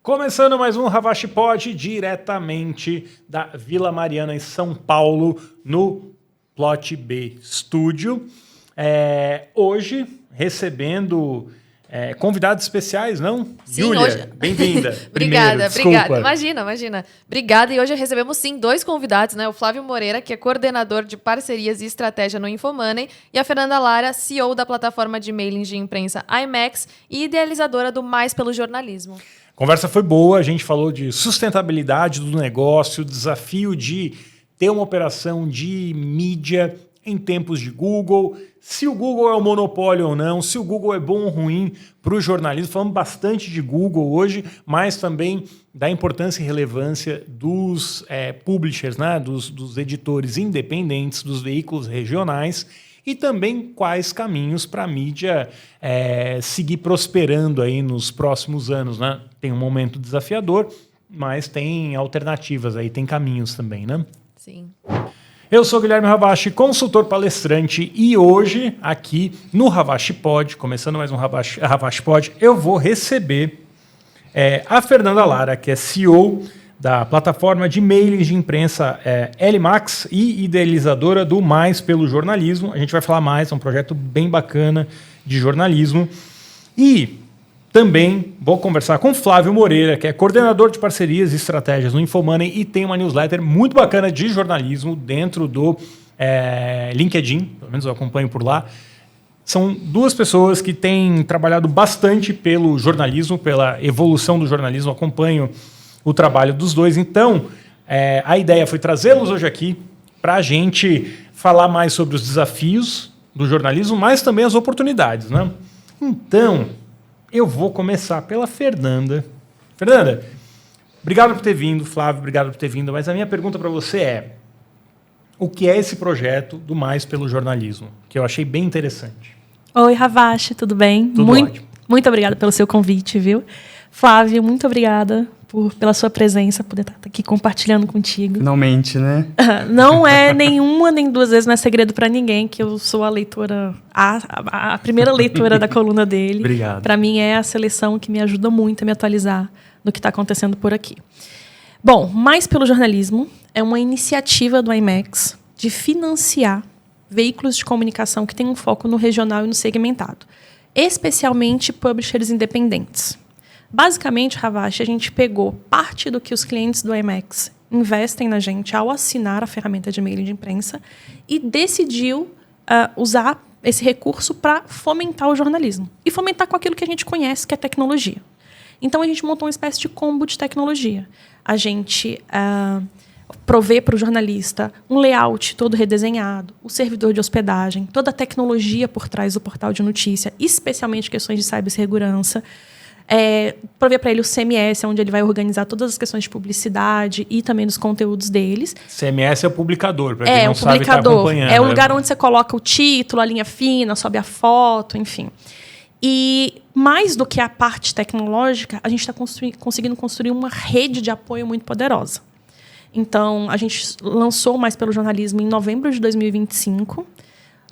Começando mais um Ravache Pod, diretamente da Vila Mariana, em São Paulo, no Plot B Studio. Hoje, recebendo convidados especiais, não? Sim, Júlia, hoje... bem-vinda. Obrigada. Imagina. Obrigada. E hoje recebemos, sim, dois convidados, né? O Flávio Moreira, que é coordenador de parcerias e estratégia no Infomoney, e a Fernanda Lara, CEO da plataforma de mailings de imprensa IMAX e idealizadora do Mais pelo Jornalismo. A conversa foi boa, a gente falou de sustentabilidade do negócio, desafio de ter uma operação de mídia em tempos de Google, se o Google é um monopólio ou não, se o Google é bom ou ruim para o jornalismo. Falamos bastante de Google hoje, mas também da importância e relevância dos publishers, né? dos editores independentes, dos veículos regionais, e também quais caminhos para a mídia seguir prosperando aí nos próximos anos, né? Tem um momento desafiador, mas tem alternativas aí, tem caminhos também, né? Sim. Eu sou Guilherme Ravache, consultor palestrante, e hoje, aqui no Ravache Pod, começando mais um Ravache Pod, eu vou receber a Fernanda Lara, que é CEO da plataforma de mailings de imprensa LMAX e idealizadora do Mais pelo Jornalismo. A gente vai falar mais, é um projeto bem bacana de jornalismo. E também vou conversar com Flávio Moreira, que é coordenador de parcerias e estratégias no Infomoney e tem uma newsletter muito bacana de jornalismo dentro do LinkedIn, pelo menos eu acompanho por lá. São duas pessoas que têm trabalhado bastante pelo jornalismo, pela evolução do jornalismo, acompanho o trabalho dos dois. Então, a ideia foi trazê-los hoje aqui para a gente falar mais sobre os desafios do jornalismo, mas também as oportunidades, né? Então, eu vou começar pela Fernanda. Fernanda, obrigado por ter vindo. Flávio, obrigado por ter vindo. Mas a minha pergunta para você é: o que é esse projeto do Mais pelo Jornalismo? Que eu achei bem interessante. Oi, Ravache, tudo bem? Tudo ótimo. Muito obrigada pelo seu convite, viu? Flávio, muito obrigada pela sua presença, poder estar aqui compartilhando contigo. Finalmente, né? Não é nenhuma nem duas vezes, não é segredo para ninguém que eu sou a leitora, a primeira leitora da coluna dele. Obrigado. Para mim é a seleção que me ajuda muito a me atualizar do que está acontecendo por aqui. Bom, Mais pelo Jornalismo é uma iniciativa do IMAX de financiar veículos de comunicação que têm um foco no regional e no segmentado, especialmente publishers independentes. Basicamente, Ravache, a gente pegou parte do que os clientes do IMAX investem na gente ao assinar a ferramenta de mailing de imprensa e decidiu usar esse recurso para fomentar o jornalismo. E fomentar com aquilo que a gente conhece, que é tecnologia. Então, a gente montou uma espécie de combo de tecnologia. A gente provê para o jornalista um layout todo redesenhado, o servidor de hospedagem, toda a tecnologia por trás do portal de notícia, especialmente questões de cibersegurança. Provê para ele o CMS, onde ele vai organizar todas as questões de publicidade e também dos conteúdos deles. CMS é o publicador, para quem não sabe, está acompanhando. É o lugar onde você coloca o título, a linha fina, sobe a foto, enfim. E mais do que a parte tecnológica, a gente está conseguindo construir uma rede de apoio muito poderosa. Então, a gente lançou Mais pelo Jornalismo em novembro de 2025.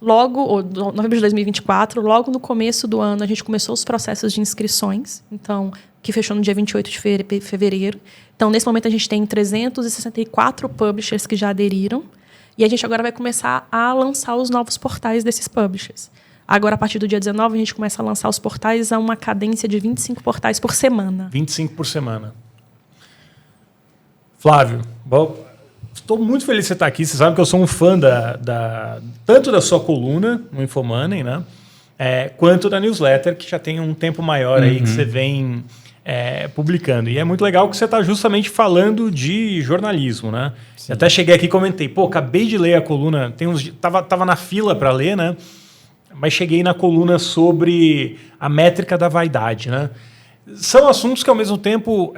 Novembro de 2024, logo no começo do ano, a gente começou os processos de inscrições, então, que fechou no dia 28 de fevereiro. Então, nesse momento, a gente tem 364 publishers que já aderiram, e a gente agora vai começar a lançar os novos portais desses publishers. Agora, a partir do dia 19, a gente começa a lançar os portais a uma cadência de 25 portais por semana. 25 por semana. Flávio, estou muito feliz de você estar aqui. Você sabe que eu sou um fã tanto da sua coluna no Infomoney, né? Quanto da newsletter, que já tem um tempo maior aí que você vem publicando. E é muito legal que você está justamente falando de jornalismo, né? Eu até cheguei aqui e comentei, acabei de ler a coluna, tava na fila para ler, né? Mas cheguei na coluna sobre a métrica da vaidade, né? São assuntos que, ao mesmo tempo,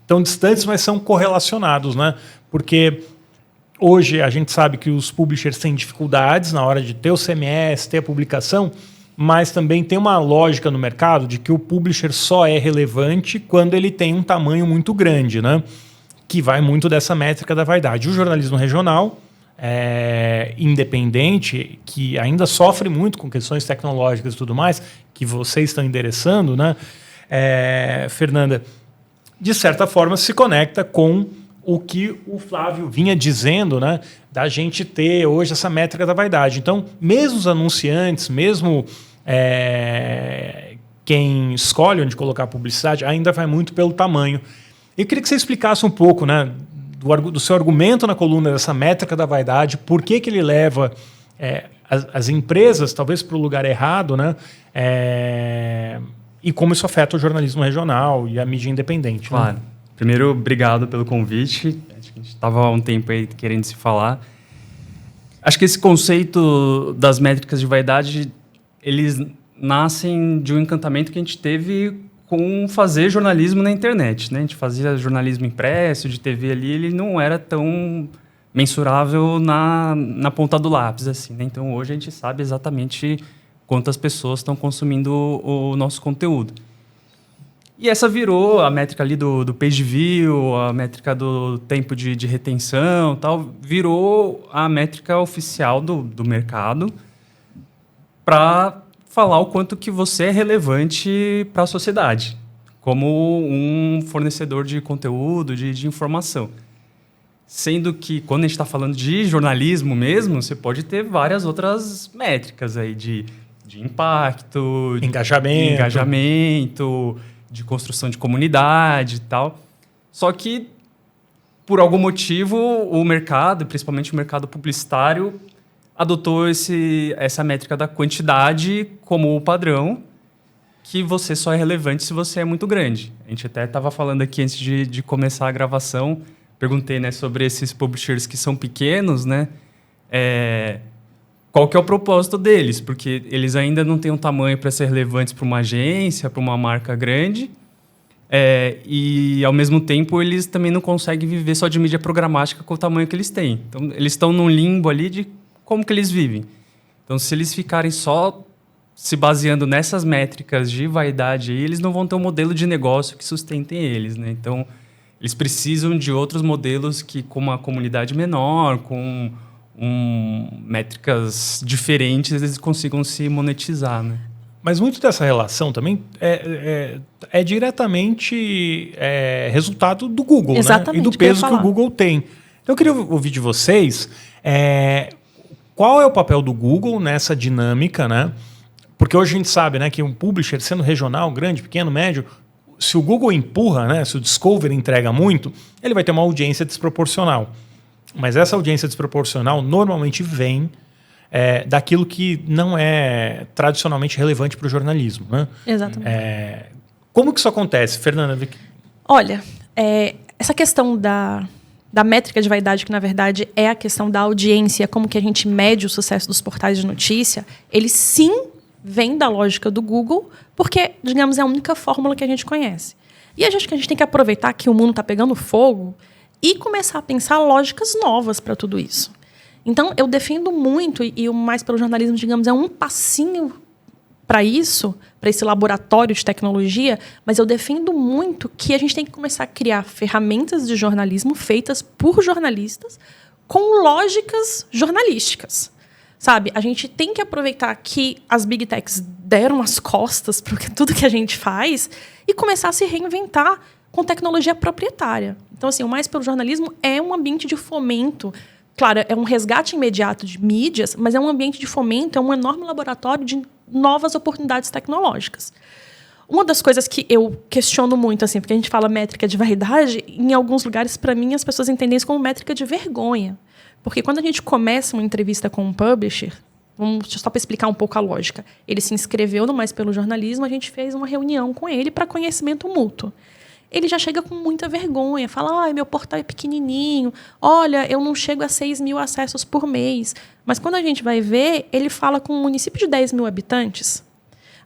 tão distantes, mas são correlacionados, né? Porque hoje a gente sabe que os publishers têm dificuldades na hora de ter o CMS, ter a publicação, mas também tem uma lógica no mercado de que o publisher só é relevante quando ele tem um tamanho muito grande, né? Que vai muito dessa métrica da vaidade. O jornalismo regional independente, que ainda sofre muito com questões tecnológicas e tudo mais, que vocês estão endereçando, né? Fernanda, de certa forma, se conecta com o que o Flávio vinha dizendo, né, da gente ter hoje essa métrica da vaidade. Então, mesmo os anunciantes, mesmo quem escolhe onde colocar a publicidade, ainda vai muito pelo tamanho. Eu queria que você explicasse um pouco, né, do seu argumento na coluna dessa métrica da vaidade, por que ele leva as empresas, talvez, para o lugar errado, né, e como isso afeta o jornalismo regional e a mídia independente. Claro. Né? Primeiro, obrigado pelo convite. Acho que a gente estava há um tempo aí querendo se falar. Acho que esse conceito das métricas de vaidade, eles nascem de um encantamento que a gente teve com fazer jornalismo na internet, né? A gente fazia jornalismo impresso, de TV ali, ele não era tão mensurável na ponta do lápis, assim, né? Então, hoje a gente sabe exatamente quantas pessoas estão consumindo o nosso conteúdo. E essa virou a métrica ali do page view, a métrica do tempo de retenção, tal, virou a métrica oficial do mercado para falar o quanto que você é relevante para a sociedade, como um fornecedor de conteúdo, de informação. Sendo que, quando a gente está falando de jornalismo mesmo, você pode ter várias outras métricas aí de impacto, engajamento, de construção de comunidade e tal. Só que, por algum motivo, o mercado, principalmente o mercado publicitário, adotou essa métrica da quantidade como o padrão, que você só é relevante se você é muito grande. A gente até estava falando aqui antes de começar a gravação, perguntei, né, sobre esses publishers que são pequenos, né? Qual que é o propósito deles? Porque eles ainda não têm um tamanho para ser relevantes para uma agência, para uma marca grande, e, ao mesmo tempo, eles também não conseguem viver só de mídia programática com o tamanho que eles têm. Então, eles estão num limbo ali de como que eles vivem. Então, se eles ficarem só se baseando nessas métricas de vaidade, eles não vão ter um modelo de negócio que sustentem eles, né? Então, eles precisam de outros modelos que, com uma comunidade menor, com métricas diferentes, eles consigam se monetizar, né? Mas muito dessa relação também é diretamente resultado do Google, né? E do peso que o Google tem. Então, eu queria ouvir de vocês qual é o papel do Google nessa dinâmica, né? Porque hoje a gente sabe, né, que um publisher, sendo regional, grande, pequeno, médio, se o Google empurra, né, se o Discover entrega muito, ele vai ter uma audiência desproporcional. Mas essa audiência desproporcional normalmente vem daquilo que não é tradicionalmente relevante para o jornalismo, né? Exatamente. Como que isso acontece, Fernanda? Olha, essa questão da métrica de vaidade, que na verdade é a questão da audiência, como que a gente mede o sucesso dos portais de notícia, ele sim vem da lógica do Google, porque, digamos, é a única fórmula que a gente conhece. E a gente tem que aproveitar que o mundo está pegando fogo e começar a pensar lógicas novas para tudo isso. Então, eu defendo muito, e o Mais pelo Jornalismo, digamos, é um passinho para isso, para esse laboratório de tecnologia, mas eu defendo muito que a gente tem que começar a criar ferramentas de jornalismo feitas por jornalistas com lógicas jornalísticas. Sabe, a gente tem que aproveitar que as Big Techs deram as costas para tudo que a gente faz e começar a se reinventar com tecnologia proprietária. Então, assim, o Mais pelo Jornalismo é um ambiente de fomento. Claro, é um resgate imediato de mídias, mas é um ambiente de fomento, é um enorme laboratório de novas oportunidades tecnológicas. Uma das coisas que eu questiono muito, assim, porque a gente fala métrica de vaidade, em alguns lugares, para mim, as pessoas entendem isso como métrica de vergonha. Porque quando a gente começa uma entrevista com um publisher, só para explicar um pouco a lógica, ele se inscreveu no Mais pelo Jornalismo, a gente fez uma reunião com ele para conhecimento mútuo. Ele já chega com muita vergonha, fala, meu portal é pequenininho, olha, eu não chego a 6 mil acessos por mês. Mas quando a gente vai ver, ele fala com um município de 10 mil habitantes.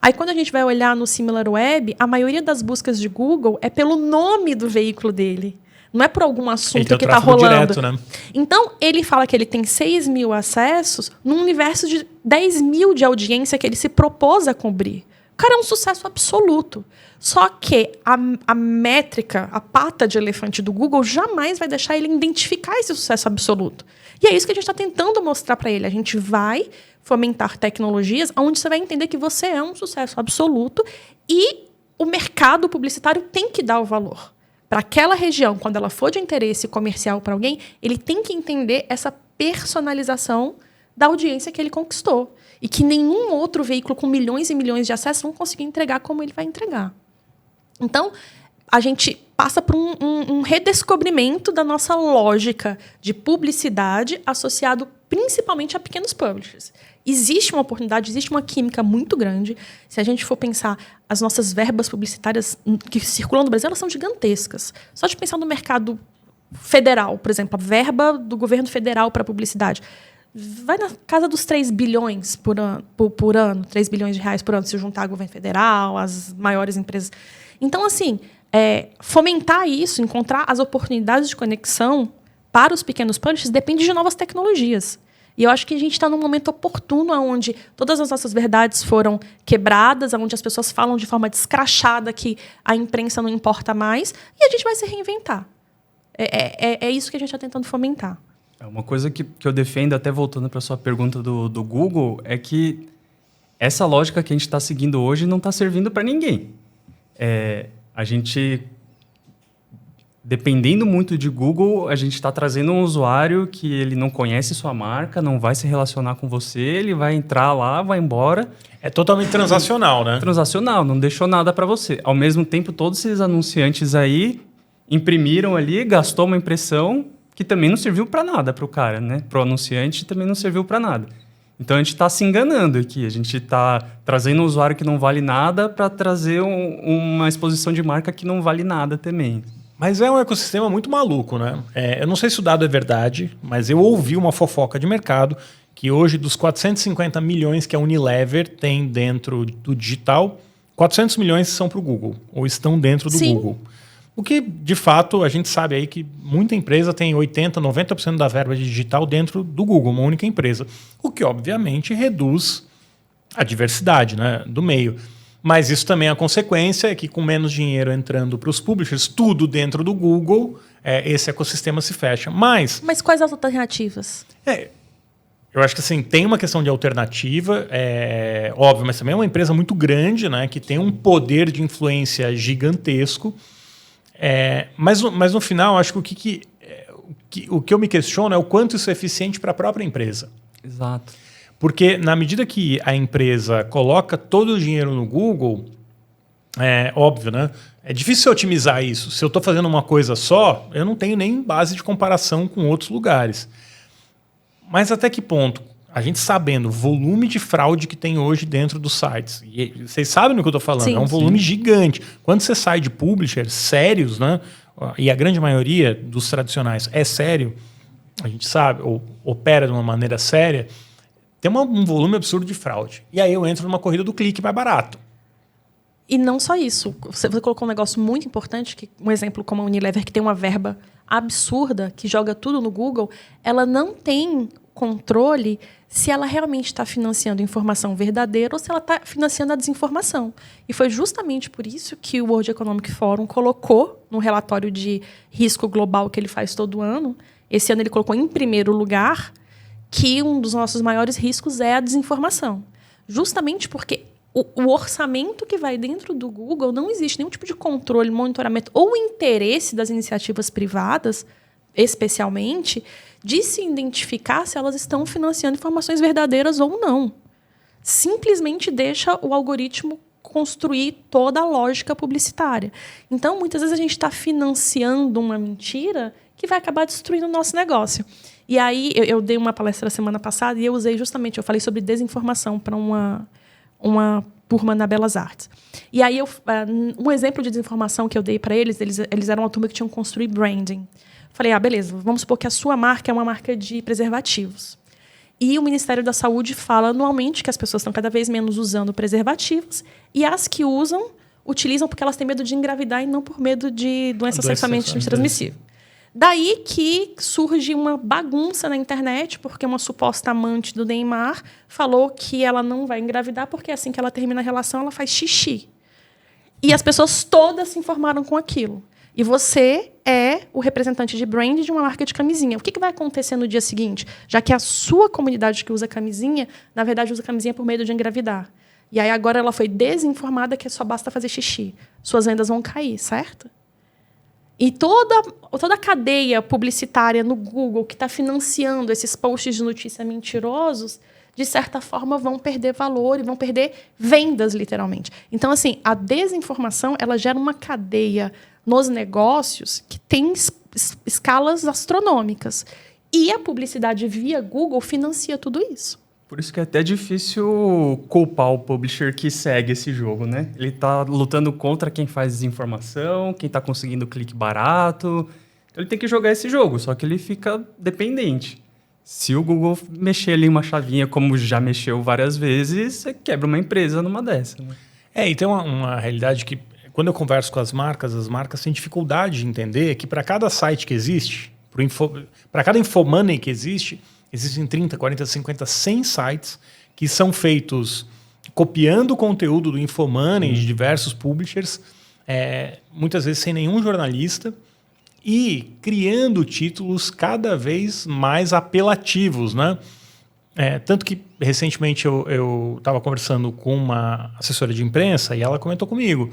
Aí, quando a gente vai olhar no SimilarWeb, a maioria das buscas de Google é pelo nome do veículo dele. Não é por algum assunto que está rolando. Direto, né? Então, ele fala que ele tem 6 mil acessos num universo de 10 mil de audiência que ele se propôs a cobrir. O cara é um sucesso absoluto. Só que a métrica, a pata de elefante do Google, jamais vai deixar ele identificar esse sucesso absoluto. E é isso que a gente está tentando mostrar para ele. A gente vai fomentar tecnologias onde você vai entender que você é um sucesso absoluto e o mercado publicitário tem que dar o valor. para aquela região, quando ela for de interesse comercial para alguém, ele tem que entender essa personalização da audiência que ele conquistou. E que nenhum outro veículo com milhões e milhões de acessos não conseguir entregar como ele vai entregar. Então, a gente passa por um redescobrimento da nossa lógica de publicidade associado principalmente a pequenos publishers. Existe uma oportunidade, existe uma química muito grande. Se a gente for pensar, as nossas verbas publicitárias que circulam no Brasil, elas são gigantescas. Só de pensar no mercado federal, por exemplo, a verba do governo federal para publicidade vai na casa dos 3 bilhões por ano, 3 bilhões de reais por ano, se juntar o governo federal, as maiores empresas. Então, assim, fomentar isso, encontrar as oportunidades de conexão para os pequenos publishers depende de novas tecnologias. E eu acho que a gente está num momento oportuno onde todas as nossas verdades foram quebradas, onde as pessoas falam de forma descrachada que a imprensa não importa mais, e a gente vai se reinventar. É isso que a gente está tentando fomentar. Uma coisa que eu defendo, até voltando para a sua pergunta do Google, é que essa lógica que a gente está seguindo hoje não está servindo para ninguém. A gente, dependendo muito de Google, a gente está trazendo um usuário que ele não conhece sua marca, não vai se relacionar com você, ele vai entrar lá, vai embora. É totalmente transacional, né? Transacional, não deixou nada para você. Ao mesmo tempo, todos esses anunciantes aí imprimiram ali, gastou uma impressão que também não serviu para nada para o cara, né? Para o anunciante também não serviu para nada. Então, a gente está se enganando aqui. A gente está trazendo um usuário que não vale nada para trazer uma exposição de marca que não vale nada também. Mas é um ecossistema muito maluco, né? Eu não sei se o dado é verdade, mas eu ouvi uma fofoca de mercado que hoje, dos 450 milhões que a Unilever tem dentro do digital, 400 milhões são para o Google, ou estão dentro do Google. O que, de fato, a gente sabe aí que muita empresa tem 80%, 90% da verba digital dentro do Google, uma única empresa. O que, obviamente, reduz a diversidade, né, do meio. Mas isso também é a consequência, é que com menos dinheiro entrando para os publishers, tudo dentro do Google, esse ecossistema se fecha. Mas quais as alternativas? Eu acho que assim, tem uma questão de alternativa, óbvio, mas também é uma empresa muito grande, né, que tem um poder de influência gigantesco. Mas no final, acho que o que eu me questiono é o quanto isso é eficiente para a própria empresa. Exato. Porque na medida que a empresa coloca todo o dinheiro no Google, óbvio, né? É difícil otimizar isso. Se eu estou fazendo uma coisa só, eu não tenho nem base de comparação com outros lugares. Mas até que ponto? A gente sabendo o volume de fraude que tem hoje dentro dos sites. E vocês sabem do que eu estou falando. Sim, é um volume gigante. Quando você sai de publishers sérios, né? E a grande maioria dos tradicionais é sério, a gente sabe, ou opera de uma maneira séria, tem um volume absurdo de fraude. E aí eu entro numa corrida do clique mais barato. E não só isso. Você colocou um negócio muito importante, que um exemplo como a Unilever, que tem uma verba absurda, que joga tudo no Google, ela não tem controle se ela realmente está financiando informação verdadeira ou se ela está financiando a desinformação. E foi justamente por isso que o World Economic Forum colocou no relatório de risco global que ele faz todo ano, esse ano ele colocou em primeiro lugar que um dos nossos maiores riscos é a desinformação. Justamente porque o orçamento que vai dentro do Google não existe nenhum tipo de controle, monitoramento ou interesse das iniciativas privadas, especialmente, de se identificar se elas estão financiando informações verdadeiras ou não. Simplesmente deixa o algoritmo construir toda a lógica publicitária. Então, muitas vezes a gente está financiando uma mentira que vai acabar destruindo o nosso negócio. E aí, eu dei uma palestra semana passada e eu usei justamente, eu falei sobre desinformação para uma turma na Belas Artes. E aí, um exemplo de desinformação que eu dei para eles eram uma turma que tinham construído branding. Falei, beleza, vamos supor que a sua marca é uma marca de preservativos. E o Ministério da Saúde fala anualmente que as pessoas estão cada vez menos usando preservativos e as que usam, utilizam porque elas têm medo de engravidar e não por medo de doença sexualmente transmissível. Daí que surge uma bagunça na internet, porque uma suposta amante do Neymar falou que ela não vai engravidar porque assim que ela termina a relação, ela faz xixi. E as pessoas todas se informaram com aquilo. E você é o representante de brand de uma marca de camisinha. O que vai acontecer no dia seguinte? Já que a sua comunidade que usa camisinha, na verdade, usa camisinha por medo de engravidar. E aí agora ela foi desinformada que só basta fazer xixi. Suas vendas vão cair, certo? E toda a cadeia publicitária no Google que está financiando esses posts de notícia mentirosos, de certa forma, vão perder valor e vão perder vendas, literalmente. Então, assim, a desinformação ela gera uma cadeia nos negócios que tem escalas astronômicas. E a publicidade via Google financia tudo isso. Por isso que é até difícil culpar o publisher que segue esse jogo, né? Ele está lutando contra quem faz desinformação, quem está conseguindo clique barato. Então, ele tem que jogar esse jogo, só que ele fica dependente. Se o Google mexer ali uma chavinha, como já mexeu várias vezes, você quebra uma empresa numa dessa. Né? E tem uma realidade que, quando eu converso com as marcas têm dificuldade de entender que para cada site que existe, para cada infomoney que existe, existem 30, 40, 50, 100 sites que são feitos copiando o conteúdo do infomoney de diversos publishers, muitas vezes sem nenhum jornalista, e criando títulos cada vez mais apelativos, né? Tanto que, recentemente, eu estava conversando com uma assessora de imprensa e ela comentou comigo.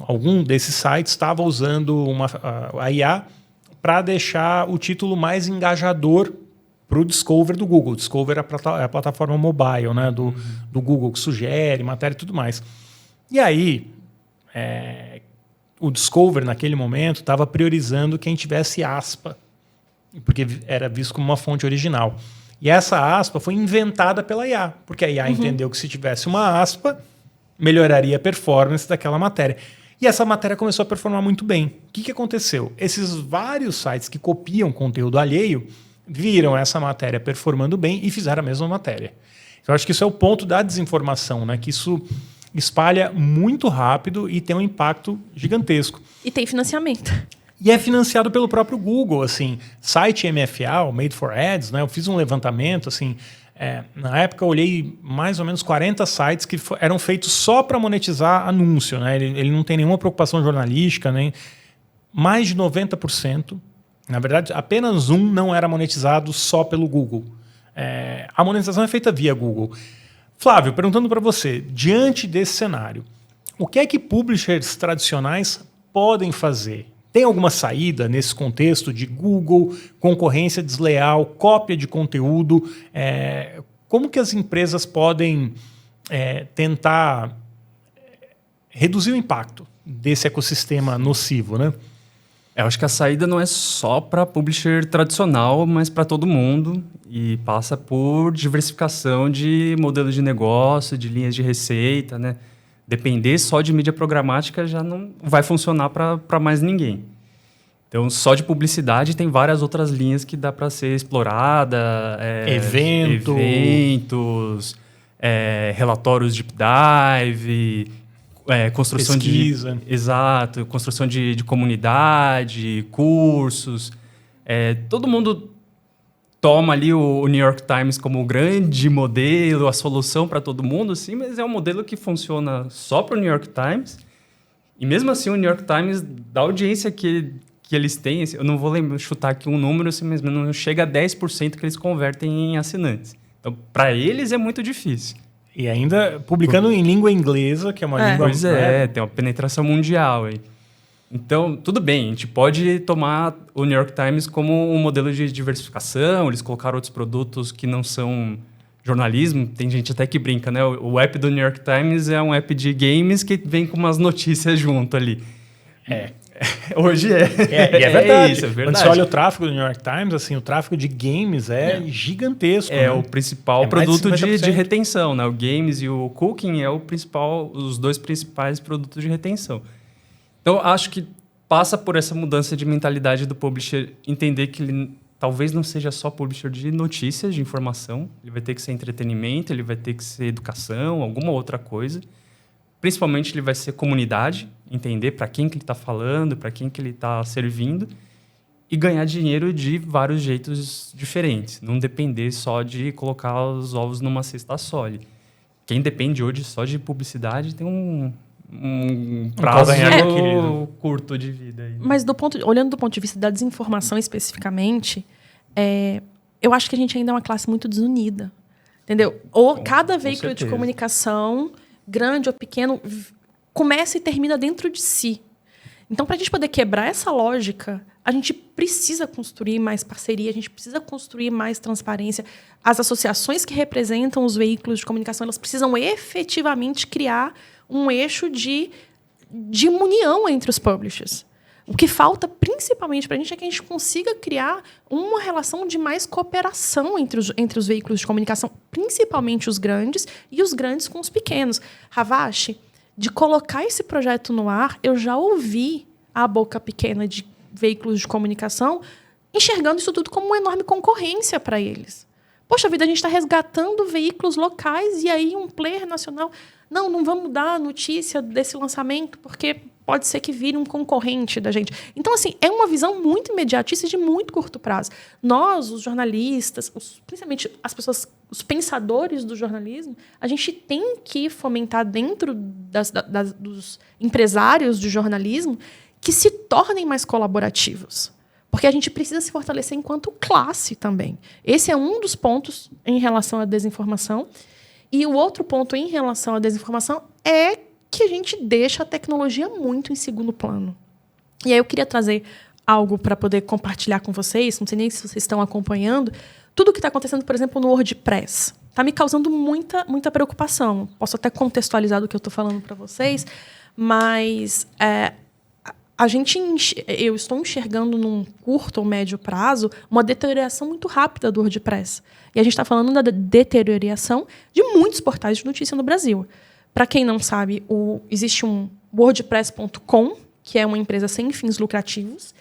Algum desses sites estava usando a IA para deixar o título mais engajador para o Discover do Google. Discover é a plataforma mobile, né, do Google, que sugere matéria e tudo mais. E aí, o Discover, naquele momento, estava priorizando quem tivesse aspa, porque era visto como uma fonte original. E essa aspa foi inventada pela IA, porque a IA entendeu que se tivesse uma aspa, melhoraria a performance daquela matéria. E essa matéria começou a performar muito bem. O que aconteceu? Esses vários sites que copiam conteúdo alheio viram essa matéria performando bem e fizeram a mesma matéria. Eu acho que isso é o ponto da desinformação, né? Que isso espalha muito rápido e tem um impacto gigantesco. E tem financiamento. E é financiado pelo próprio Google. Assim, site MFA, o Made for Ads, né? Eu fiz um levantamento, assim, na época eu olhei mais ou menos 40 sites que eram feitos só para monetizar anúncio, né? Ele não tem nenhuma preocupação jornalística, nem mais de 90%. Na verdade, apenas um não era monetizado só pelo Google. A monetização é feita via Google. Flávio, perguntando para você, diante desse cenário, o que é que publishers tradicionais podem fazer? Tem alguma saída nesse contexto de Google, concorrência desleal, cópia de conteúdo? Como que as empresas podem tentar reduzir o impacto desse ecossistema nocivo, né? Eu acho que a saída não é só para publisher tradicional, mas para todo mundo. E passa por diversificação de modelos de negócio, de linhas de receita, né? Depender só de mídia programática já não vai funcionar para mais ninguém. Então, só de publicidade tem várias outras linhas que dá para ser explorada. Eventos, relatórios deep dive, construção pesquisa. Exato, construção de comunidade, cursos. Todo mundo toma ali o New York Times como o grande modelo, a solução para todo mundo, sim, mas é um modelo que funciona só para o New York Times. E mesmo assim, o New York Times, da audiência que eles têm, eu não vou chutar aqui um número, assim, mas não chega a 10% que eles convertem em assinantes. Então, para eles é muito difícil. E ainda publicando em língua inglesa, que é uma língua... Pois tem uma penetração mundial aí. Então, tudo bem, a gente pode tomar o New York Times como um modelo de diversificação, eles colocaram outros produtos que não são jornalismo, tem gente até que brinca, né? O app do New York Times é um app de games que vem com umas notícias junto ali. Hoje é. E é verdade. Isso, é verdade. Quando você olha o tráfego do New York Times, assim, o tráfego de games é gigantesco. É, né? O principal produto de retenção, né? O games e o cooking os dois principais produtos de retenção. Então, acho que passa por essa mudança de mentalidade do publisher, entender que ele talvez não seja só publisher de notícias, de informação. Ele vai ter que ser entretenimento, ele vai ter que ser educação, alguma outra coisa. Principalmente, ele vai ser comunidade, entender para quem que ele está falando, para quem que ele está servindo e ganhar dinheiro de vários jeitos diferentes. Não depender só de colocar os ovos numa cesta só. Quem depende hoje só de publicidade tem um prazo curto de vida. Aí, né? Mas olhando do ponto de vista da desinformação especificamente, eu acho que a gente ainda é uma classe muito desunida. Entendeu? Cada veículo de comunicação, grande ou pequeno, começa e termina dentro de si. Então, para a gente poder quebrar essa lógica, a gente precisa construir mais parceria, a gente precisa construir mais transparência. As associações que representam os veículos de comunicação, elas precisam efetivamente criar um eixo de união entre os publishers. O que falta, principalmente para a gente, é que a gente consiga criar uma relação de mais cooperação entre os veículos de comunicação, principalmente os grandes, e os grandes com os pequenos. Ravache, de colocar esse projeto no ar, eu já ouvi a boca pequena de veículos de comunicação enxergando isso tudo como uma enorme concorrência para eles. Poxa vida, a gente está resgatando veículos locais e aí um player nacional... Não vamos dar a notícia desse lançamento porque pode ser que vire um concorrente da gente. Então, assim, é uma visão muito imediatista e de muito curto prazo. Nós, os jornalistas, principalmente as pessoas, os pensadores do jornalismo, a gente tem que fomentar dentro dos empresários de jornalismo que se tornem mais colaborativos. Porque a gente precisa se fortalecer enquanto classe também. Esse é um dos pontos em relação à desinformação. E o outro ponto em relação à desinformação é que a gente deixa a tecnologia muito em segundo plano. E aí eu queria trazer algo para poder compartilhar com vocês, não sei nem se vocês estão acompanhando, tudo o que está acontecendo, por exemplo, no WordPress. Está me causando muita preocupação. Posso até contextualizar do que eu estou falando para vocês, mas eu estou enxergando num curto ou médio prazo uma deterioração muito rápida do WordPress. E a gente está falando da deterioração de muitos portais de notícia no Brasil. Para quem não sabe, existe um WordPress.com, que é uma empresa sem fins lucrativos,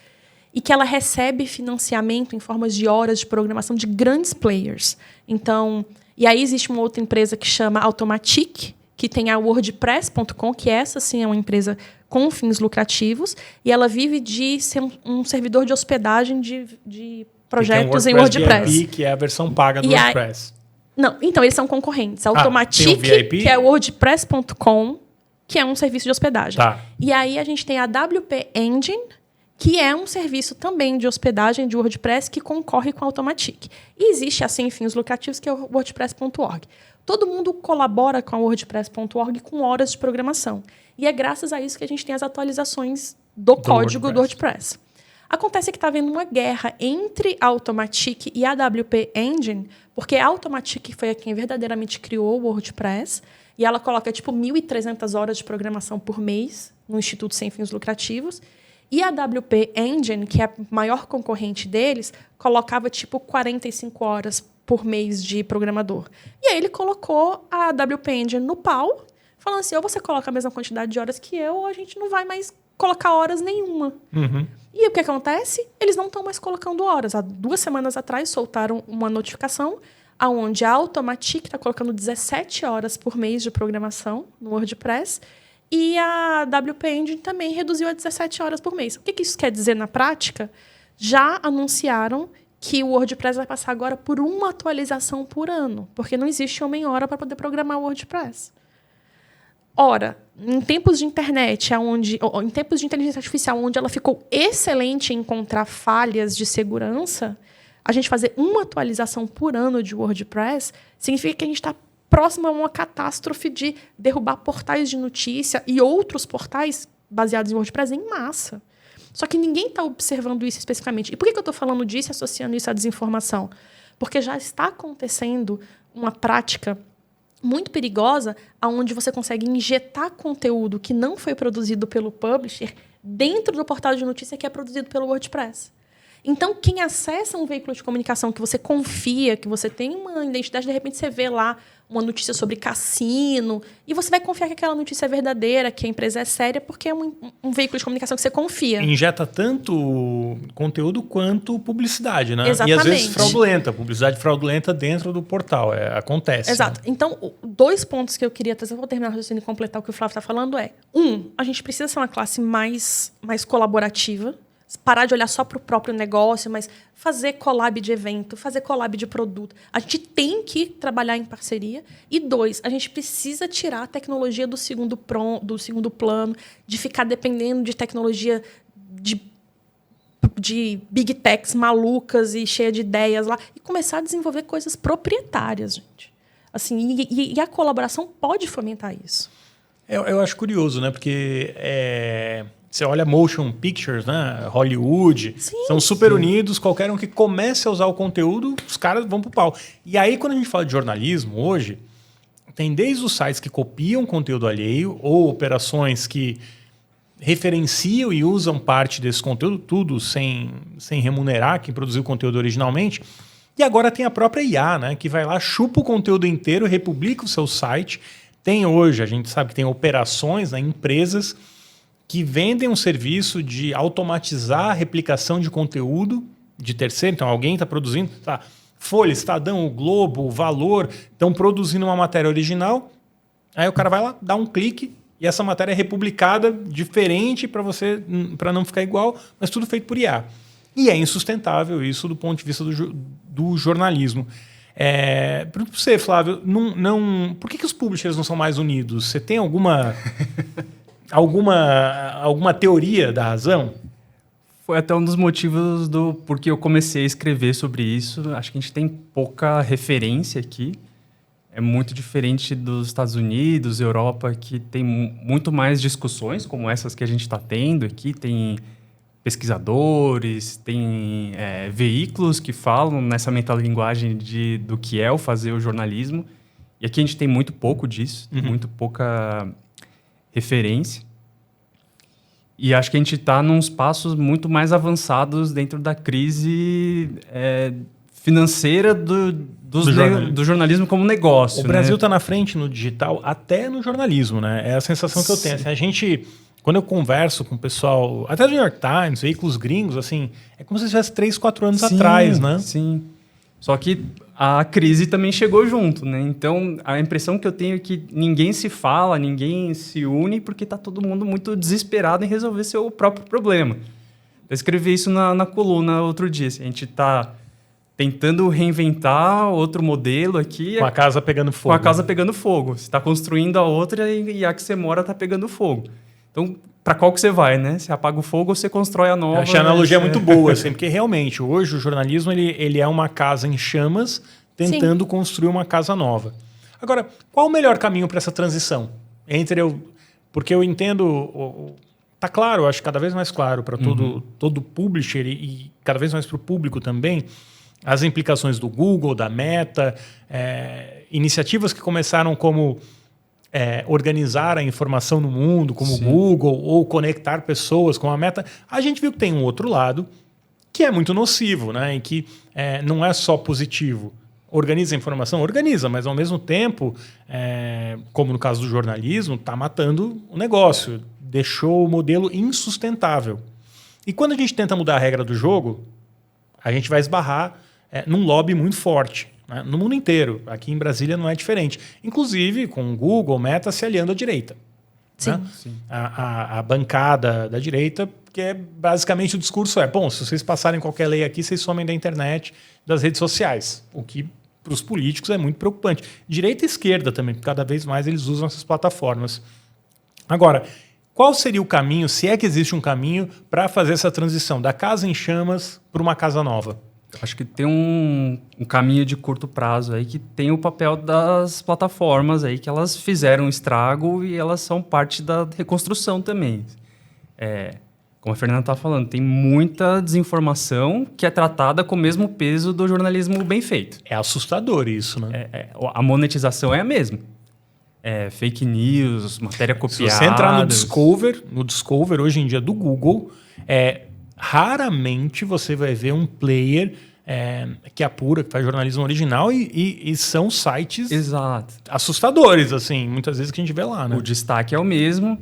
e que ela recebe financiamento em formas de horas de programação de grandes players. Então, e aí existe uma outra empresa que chama Automatic, que tem a WordPress.com, que essa sim é uma empresa com fins lucrativos, e ela vive de ser um servidor de hospedagem de projetos em WordPress. VIP, que é a versão paga do WordPress. Não, então eles são concorrentes. A Automatic, que é o WordPress.com, que é um serviço de hospedagem. Tá. E aí a gente tem a WP Engine, que é um serviço também de hospedagem de WordPress que concorre com a Automatic. E existe a sem fins lucrativos, que é o WordPress.org. Todo mundo colabora com a WordPress.org com horas de programação. E é graças a isso que a gente tem as atualizações do código do WordPress. Acontece que está havendo uma guerra entre a Automatic e a WP Engine, porque a Automatic foi quem verdadeiramente criou o WordPress, e ela coloca tipo 1.300 horas de programação por mês no Instituto Sem Fins Lucrativos, e a WP Engine, que é a maior concorrente deles, colocava tipo 45 horas por mês de programador. E aí ele colocou a WP Engine no pau, falando assim, ou você coloca a mesma quantidade de horas que eu, ou a gente não vai mais colocar horas nenhuma. Uhum. E o que acontece? Eles não estão mais colocando horas. Há 2 semanas atrás soltaram uma notificação onde a Automatic está colocando 17 horas por mês de programação no WordPress e a WP Engine também reduziu a 17 horas por mês. O que isso quer dizer na prática? Já anunciaram que o WordPress vai passar agora por uma atualização por ano, porque não existe homem-hora para poder programar o WordPress. Ora, em tempos de internet, em tempos de inteligência artificial, onde ela ficou excelente em encontrar falhas de segurança, a gente fazer uma atualização por ano de WordPress significa que a gente está próximo a uma catástrofe de derrubar portais de notícia e outros portais baseados em WordPress em massa. Só que ninguém está observando isso especificamente. E por que eu estou falando disso e associando isso à desinformação? Porque já está acontecendo uma prática muito perigosa, onde você consegue injetar conteúdo que não foi produzido pelo publisher dentro do portal de notícia que é produzido pelo WordPress. Então, quem acessa um veículo de comunicação que você confia, que você tem uma identidade, de repente você vê lá uma notícia sobre cassino, e você vai confiar que aquela notícia é verdadeira, que a empresa é séria, porque é um veículo de comunicação que você confia. Injeta tanto conteúdo quanto publicidade, né? Exatamente. E às vezes fraudulenta, publicidade fraudulenta dentro do portal, acontece. Exato. Né? Então, 2 pontos que eu queria trazer, eu vou terminar o raciocínio e completar o que o Flávio está falando, a gente precisa ser uma classe mais colaborativa, parar de olhar só para o próprio negócio, mas fazer collab de evento, fazer collab de produto. A gente tem que trabalhar em parceria. E 2, a gente precisa tirar a tecnologia do segundo plano, de ficar dependendo de tecnologia de big techs malucas e cheia de ideias lá, e começar a desenvolver coisas proprietárias, gente. Assim, e a colaboração pode fomentar isso. Eu acho curioso, né? Porque Você olha motion pictures, né? Hollywood, são super unidos. Qualquer um que comece a usar o conteúdo, os caras vão pro pau. E aí, quando a gente fala de jornalismo hoje, tem desde os sites que copiam conteúdo alheio ou operações que referenciam e usam parte desse conteúdo, tudo sem remunerar quem produziu o conteúdo originalmente. E agora tem a própria IA, né? Que vai lá, chupa o conteúdo inteiro, republica o seu site. Tem hoje, a gente sabe que tem operações, né, empresas que vendem um serviço de automatizar a replicação de conteúdo de terceiro. Então, alguém está produzindo, tá? Folha, Estadão, o Globo, o Valor, estão produzindo uma matéria original. Aí o cara vai lá, dá um clique e essa matéria é republicada diferente para não ficar igual, mas tudo feito por IA. E é insustentável isso do ponto de vista do jornalismo. Para você, Flávio, por que os publishers não são mais unidos? Você tem alguma teoria da razão? Foi até um dos motivos porque eu comecei a escrever sobre isso. Acho que a gente tem pouca referência aqui. É muito diferente dos Estados Unidos, Europa, que tem muito mais discussões como essas que a gente está tendo aqui. Tem pesquisadores, tem veículos que falam nessa metalinguagem do que é o fazer o jornalismo. E aqui a gente tem muito pouco disso, muito pouca referência. E acho que a gente está nos passos muito mais avançados dentro da crise financeira do jornalismo como negócio. O Brasil está na frente no digital, até no jornalismo, né? É a sensação que eu tenho. Assim, quando eu converso com o pessoal, até do New York Times, veículos gringos, assim, é como se estivesse 3, 4 anos atrás, né? Sim. Só que a crise também chegou junto, né? Então, a impressão que eu tenho é que ninguém se fala, ninguém se une, porque está todo mundo muito desesperado em resolver seu próprio problema. Eu escrevi isso na coluna outro dia. Assim, a gente está tentando reinventar outro modelo aqui. Com a casa pegando fogo. Com a casa pegando fogo. Você está construindo a outra e a que você mora está pegando fogo. Então, para qual que você vai, né? Você apaga o fogo ou você constrói a nova? Eu achei a analogia muito boa, assim, porque realmente, hoje o jornalismo ele é uma casa em chamas tentando construir uma casa nova. Agora, qual o melhor caminho para essa transição? Porque eu entendo... Tá claro, eu acho cada vez mais claro para todo publisher e cada vez mais para o público também, as implicações do Google, da Meta, iniciativas que começaram como... organizar a informação no mundo, como o Google, ou conectar pessoas com a Meta, a gente viu que tem um outro lado que é muito nocivo, né? E que não é só positivo. Organiza a informação? Organiza, mas ao mesmo tempo, como no caso do jornalismo, está matando o negócio, deixou o modelo insustentável. E quando a gente tenta mudar a regra do jogo, a gente vai esbarrar num lobby muito forte. No mundo inteiro. Aqui em Brasília não é diferente. Inclusive com o Google, Meta se aliando à direita. Sim. Né? Sim. A bancada da direita, que basicamente o discurso bom, se vocês passarem qualquer lei aqui, vocês somem da internet, das redes sociais. O que para os políticos é muito preocupante. Direita e esquerda também, porque cada vez mais eles usam essas plataformas. Agora, qual seria o caminho, se é que existe um caminho, para fazer essa transição da casa em chamas para uma casa nova? Acho que tem um caminho de curto prazo aí que tem o papel das plataformas aí, que elas fizeram um estrago e elas são parte da reconstrução também. Como a Fernanda estava falando, tem muita desinformação que é tratada com o mesmo peso do jornalismo bem feito. É assustador isso, né? A monetização é a mesma. Fake news, matéria copiada. Se você entrar no Discover hoje em dia do Google, raramente você vai ver um player que apura, que faz jornalismo original e são sites assustadores, assim, muitas vezes que a gente vê lá, né? O destaque é o mesmo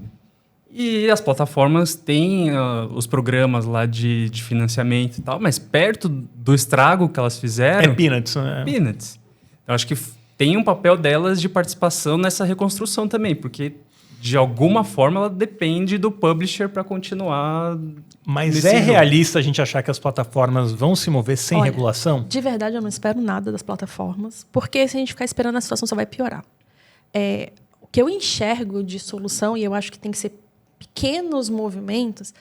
e as plataformas têm os programas lá de financiamento e tal, mas perto do estrago que elas fizeram... peanuts, né? Peanuts. Eu acho que tem um papel delas de participação nessa reconstrução também, porque de alguma forma ela depende do publisher para continuar. Mas realista a gente achar que as plataformas vão se mover sem regulação? De verdade, eu não espero nada das plataformas, porque se a gente ficar esperando, a situação só vai piorar. O que eu enxergo de solução, e eu acho que tem que ser pequenos movimentos,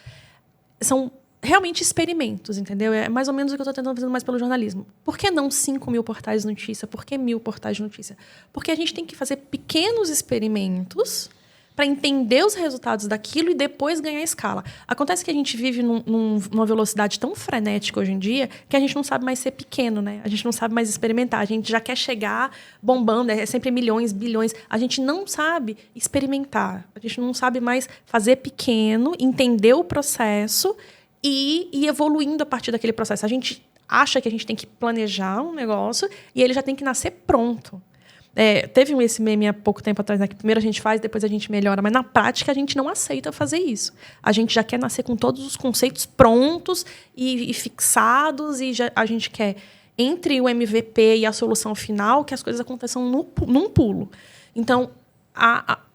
são realmente experimentos, entendeu? É mais ou menos o que eu estou tentando fazer mais pelo jornalismo. Por que não 5.000 portais de notícia? Por que 1.000 portais de notícia? Porque a gente tem que fazer pequenos experimentos para entender os resultados daquilo e depois ganhar escala. Acontece que a gente vive numa velocidade tão frenética hoje em dia que a gente não sabe mais ser pequeno, né? A gente não sabe mais experimentar. A gente já quer chegar bombando, é sempre milhões, bilhões. A gente não sabe experimentar. A gente não sabe mais fazer pequeno, entender o processo e ir evoluindo a partir daquele processo. A gente acha que a gente tem que planejar um negócio e ele já tem que nascer pronto. Teve esse meme há pouco tempo atrás, né, que primeiro a gente faz, depois a gente melhora, mas na prática a gente não aceita fazer isso. A gente já quer nascer com todos os conceitos prontos e fixados, e a gente quer, entre o MVP e a solução final, que as coisas aconteçam num pulo. Então,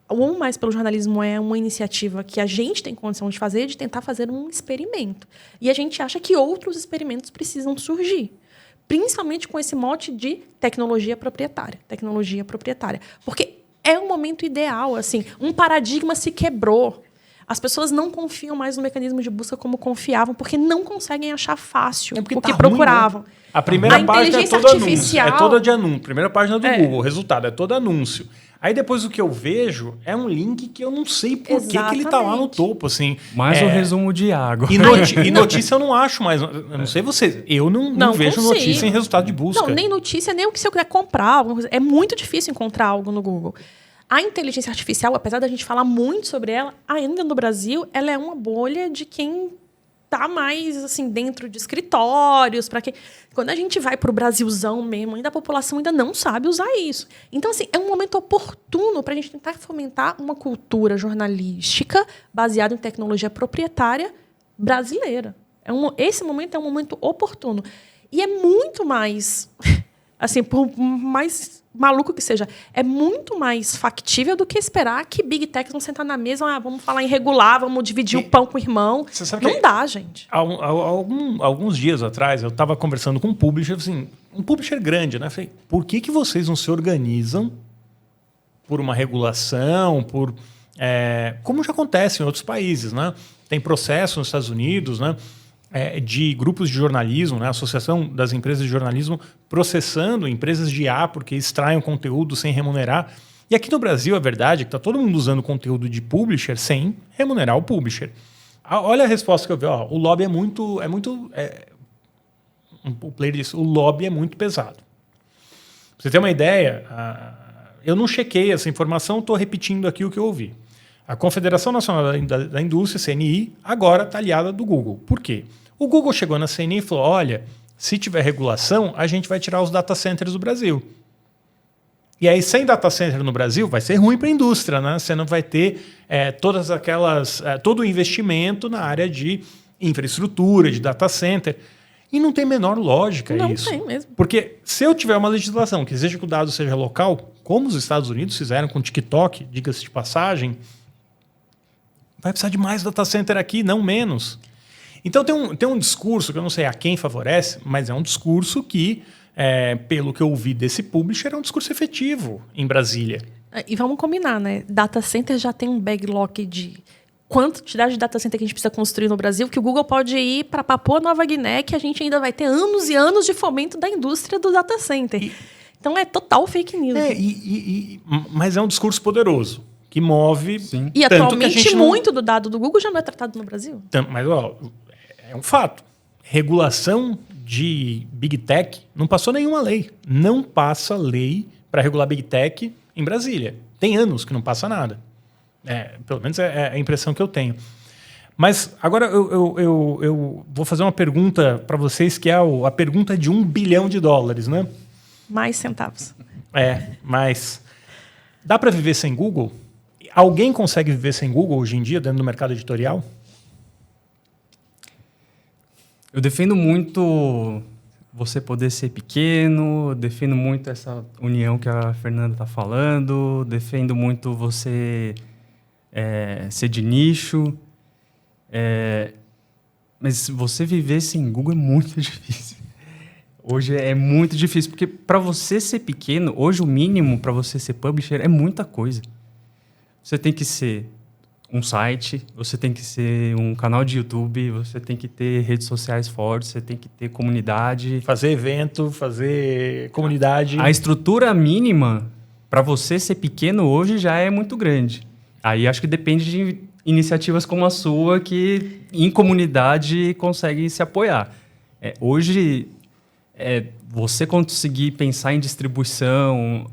o Mais pelo Jornalismo é uma iniciativa que a gente tem condição de fazer, de tentar fazer um experimento. E a gente acha que outros experimentos precisam surgir. Principalmente com esse mote de tecnologia proprietária. Tecnologia proprietária. Porque é um momento ideal, assim. Um paradigma se quebrou. As pessoas não confiam mais no mecanismo de busca como confiavam, porque não conseguem achar fácil o que procuravam. Ruim, né? A primeira página é toda artificial... anúncio. É toda de anúncio. Primeira página do Google. O resultado é todo anúncio. Aí depois o que eu vejo é um link que eu não sei por que ele está lá no topo. Assim, mais um resumo de água. E notícia eu não acho mais. Eu não sei vocês. Eu não vejo notícia em resultado de busca. Não, nem notícia, nem o que se eu quiser comprar. Alguma coisa. É muito difícil encontrar algo no Google. A inteligência artificial, apesar da gente falar muito sobre ela, ainda no Brasil, ela é uma bolha de quem está mais assim, dentro de escritórios. Quando a gente vai para o Brasilzão mesmo, ainda a população ainda não sabe usar isso. Então, assim, é um momento oportuno para a gente tentar fomentar uma cultura jornalística baseada em tecnologia proprietária brasileira. Esse momento é um momento oportuno. E é muito mais, assim, por mais maluco que seja, é muito mais factível do que esperar que Big Tech vão sentar na mesa, vamos falar em regular, vamos dividir o pão com o irmão. Não dá, gente. Alguns dias atrás, eu estava conversando com um publisher, assim, um publisher grande, né? Falei, por que vocês não se organizam por uma regulação, como já acontece em outros países, né? Tem processo nos Estados Unidos, né? De grupos de jornalismo, né? A Associação das Empresas de Jornalismo processando empresas de IA porque extraem conteúdo sem remunerar. E aqui no Brasil, a verdade é que está todo mundo usando conteúdo de publisher sem remunerar o publisher. Olha a resposta que eu vi. O lobby o player disse, o lobby é muito pesado. Pra você ter uma ideia, eu não chequei essa informação, estou repetindo aqui o que eu ouvi. A Confederação Nacional da Indústria, CNI, agora está aliada do Google. Por quê? O Google chegou na CNI e falou, olha, se tiver regulação, a gente vai tirar os data centers do Brasil. E aí, sem data center no Brasil, vai ser ruim para a indústria, né? Você não vai ter todo o investimento na área de infraestrutura, de data center. E não tem a menor lógica isso. Não tem mesmo. Porque se eu tiver uma legislação que exija que o dado seja local, como os Estados Unidos fizeram com o TikTok, diga-se de passagem, vai precisar de mais data center aqui, não menos. Então tem um discurso que eu não sei a quem favorece, mas é um discurso que, pelo que eu ouvi desse publisher, é um discurso efetivo em Brasília. E vamos combinar, né? Data center já tem um backlog de quantidade de data center que a gente precisa construir no Brasil, que o Google pode ir para Papua Nova Guiné, que a gente ainda vai ter anos e anos de fomento da indústria do data center. Então é total fake news. Mas é um discurso poderoso, que move... Sim. E atualmente muito do dado do Google já não é tratado no Brasil. Mas é um fato. Regulação de Big Tech não passou nenhuma lei. Não passa lei para regular Big Tech em Brasília. Tem anos que não passa nada. Pelo menos é a impressão que eu tenho. Mas agora eu vou fazer uma pergunta para vocês, que é a pergunta de $1 bilhão, né? Mais centavos. Mas dá para viver sem Google? Alguém consegue viver sem Google hoje em dia, dentro do mercado editorial? Eu defendo muito você poder ser pequeno, defendo muito essa união que a Fernanda está falando, defendo muito você ser de nicho. Mas você viver sem Google é muito difícil. Hoje é muito difícil, porque para você ser pequeno, hoje o mínimo para você ser publisher é muita coisa. Você tem que ser um site, você tem que ser um canal de YouTube, você tem que ter redes sociais fortes, você tem que ter comunidade. Fazer evento, fazer comunidade. A estrutura mínima para você ser pequeno hoje já é muito grande. Aí acho que depende de iniciativas como a sua, que em comunidade conseguem se apoiar. Hoje, você conseguir pensar em distribuição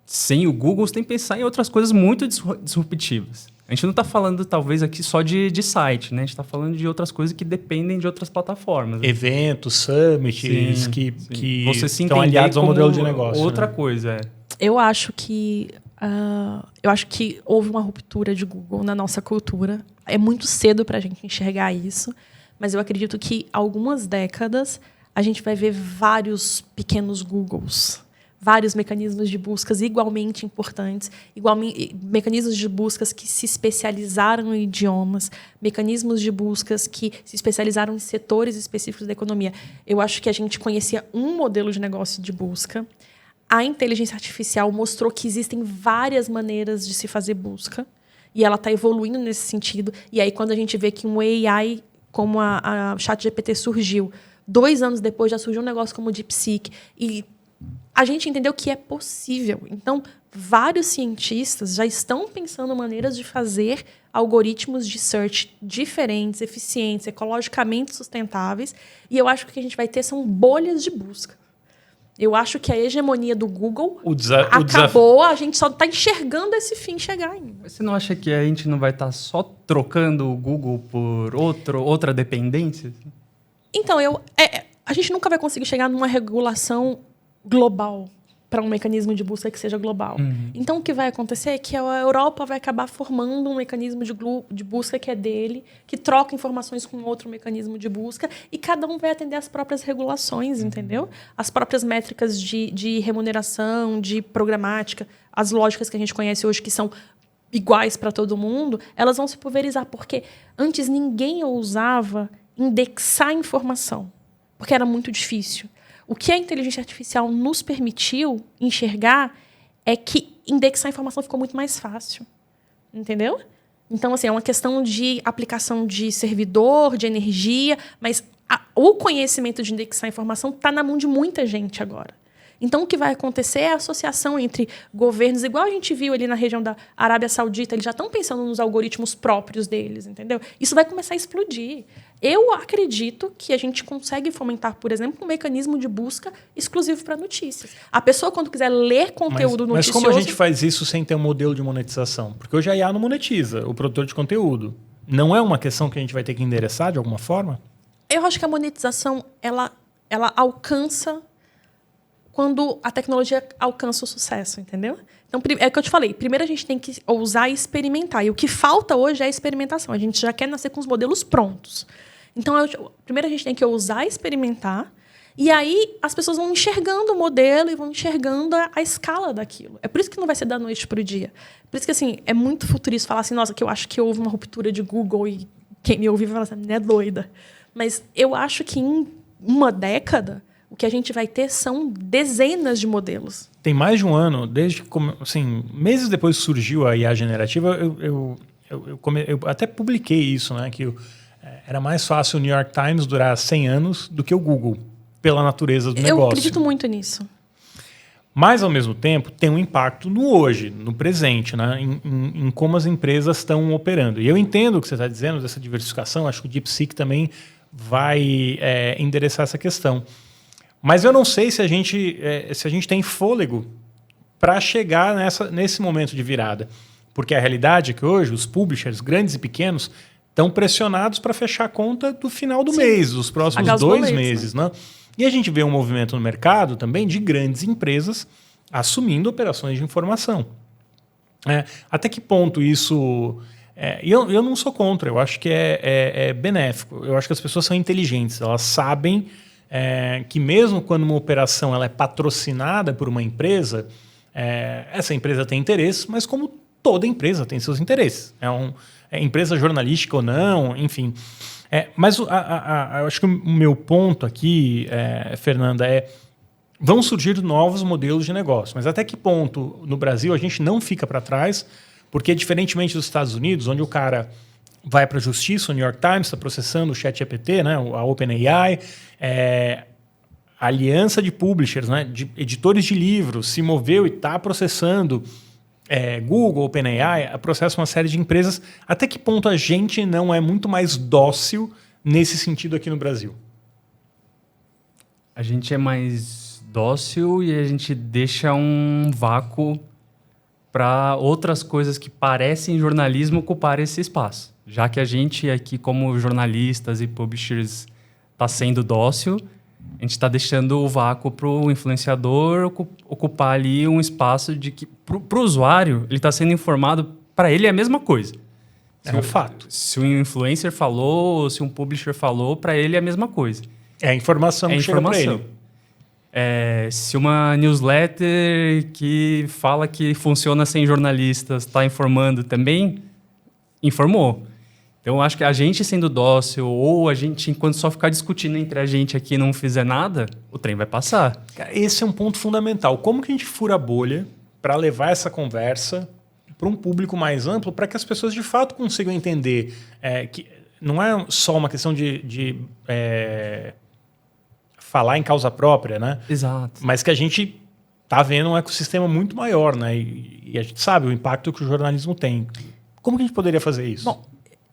sem o Google, você tem que pensar em outras coisas muito disruptivas. A gente não está falando, talvez, aqui só de site, né? A gente está falando de outras coisas que dependem de outras plataformas. Eventos, summits, sim. que você se estão aliados ao modelo de negócio. Outra né? coisa, Eu acho que houve uma ruptura de Google na nossa cultura. É muito cedo para a gente enxergar isso, mas eu acredito que algumas décadas a gente vai ver vários pequenos Googles, vários mecanismos de buscas igualmente importantes, mecanismos de buscas que se especializaram em idiomas, mecanismos de buscas que se especializaram em setores específicos da economia. Eu acho que a gente conhecia um modelo de negócio de busca. A inteligência artificial mostrou que existem várias maneiras de se fazer busca, e ela está evoluindo nesse sentido. E aí, quando a gente vê que um AI como a ChatGPT surgiu, 2 anos depois já surgiu um negócio como o DeepSeek, e a gente entendeu que é possível. Então, vários cientistas já estão pensando maneiras de fazer algoritmos de search diferentes, eficientes, ecologicamente sustentáveis, e eu acho que o que a gente vai ter são bolhas de busca. Eu acho que a hegemonia do Google acabou, a gente só está enxergando esse fim chegar ainda. Você não acha que a gente não vai estar só trocando o Google por outra dependência? Então, a gente nunca vai conseguir chegar numa regulação global para um mecanismo de busca que seja global. Então, o que vai acontecer é que a Europa vai acabar formando um mecanismo de busca que é dele, que troca informações com outro mecanismo de busca, e cada um vai atender às próprias regulações, entendeu? As próprias métricas de remuneração, de programática, as lógicas que a gente conhece hoje, que são iguais para todo mundo, elas vão se pulverizar, porque antes ninguém ousava indexar informação, porque era muito difícil. O que a inteligência artificial nos permitiu enxergar é que indexar a informação ficou muito mais fácil. Entendeu? Então, assim, é uma questão de aplicação de servidor, de energia, mas o conhecimento de indexar a informação está na mão de muita gente agora. Então, o que vai acontecer é a associação entre governos, igual a gente viu ali na região da Arábia Saudita, eles já estão pensando nos algoritmos próprios deles, entendeu? Isso vai começar a explodir. Eu acredito que a gente consegue fomentar, por exemplo, um mecanismo de busca exclusivo para notícias. A pessoa, quando quiser ler conteúdo noticioso... Mas como a gente faz isso sem ter um modelo de monetização? Porque hoje a IA não monetiza o produtor de conteúdo. Não é uma questão que a gente vai ter que endereçar de alguma forma? Eu acho que a monetização ela alcança quando a tecnologia alcança o sucesso, entendeu? Então, é o que eu te falei. Primeiro, a gente tem que ousar e experimentar. E o que falta hoje é a experimentação. A gente já quer nascer com os modelos prontos. Então, primeiro, a gente tem que ousar e experimentar. E aí, as pessoas vão enxergando o modelo e vão enxergando a escala daquilo. É por isso que não vai ser da noite para o dia. Por isso que, assim, é muito futurista falar assim, nossa, que eu acho que houve uma ruptura de Google e quem me ouvir vai falar assim, é doida. Mas eu acho que em uma década... o que a gente vai ter são dezenas de modelos. Tem mais de um ano, desde que, assim, meses depois que surgiu a IA generativa, eu até publiquei isso, né, que era mais fácil o New York Times durar 100 anos do que o Google, pela natureza do negócio. Eu acredito muito nisso. Mas, ao mesmo tempo, tem um impacto no hoje, no presente, né, em como as empresas estão operando. E eu entendo o que você está dizendo dessa diversificação, acho que o DeepSeek também vai endereçar essa questão. Mas eu não sei se a gente tem fôlego para chegar nesse momento de virada. Porque a realidade é que hoje os publishers, grandes e pequenos, estão pressionados para fechar a conta do final do mês, dos próximos 2 meses. Né? E a gente vê um movimento no mercado também de grandes empresas assumindo operações de informação. Até que ponto isso... eu não sou contra, eu acho que é benéfico. Eu acho que as pessoas são inteligentes, elas sabem... que mesmo quando uma operação ela é patrocinada por uma empresa, essa empresa tem interesse, mas como toda empresa tem seus interesses. Empresa jornalística ou não, enfim. Mas eu acho que o meu ponto aqui, Fernanda, vão surgir novos modelos de negócio. Mas até que ponto no Brasil a gente não fica para trás, porque diferentemente dos Estados Unidos, onde o cara... vai para a justiça, o New York Times está processando o ChatGPT, né, a OpenAI, a aliança de publishers, né, de editores de livros, se moveu e está processando Google, OpenAI, processa uma série de empresas. Até que ponto a gente não é muito mais dócil nesse sentido aqui no Brasil? A gente é mais dócil e a gente deixa um vácuo para outras coisas que parecem jornalismo ocupar esse espaço. Já que a gente aqui, como jornalistas e publishers, está sendo dócil, a gente está deixando o vácuo para o influenciador ocupar ali um espaço de que, para o usuário, ele está sendo informado, para ele é a mesma coisa. É um fato. Se um influencer falou, ou se um publisher falou, para ele é a mesma coisa. É a informação que chega para ele. Se uma newsletter que fala que funciona sem jornalistas está informando também, informou. Então, eu acho que a gente sendo dócil ou a gente, enquanto só ficar discutindo entre a gente aqui e não fizer nada, o trem vai passar. Esse é um ponto fundamental. Como que a gente fura a bolha para levar essa conversa para um público mais amplo, para que as pessoas de fato consigam entender que não é só uma questão de falar em causa própria, né? Exato. Mas que a gente está vendo um ecossistema muito maior, né? E a gente sabe o impacto que o jornalismo tem. Como que a gente poderia fazer isso? Bom,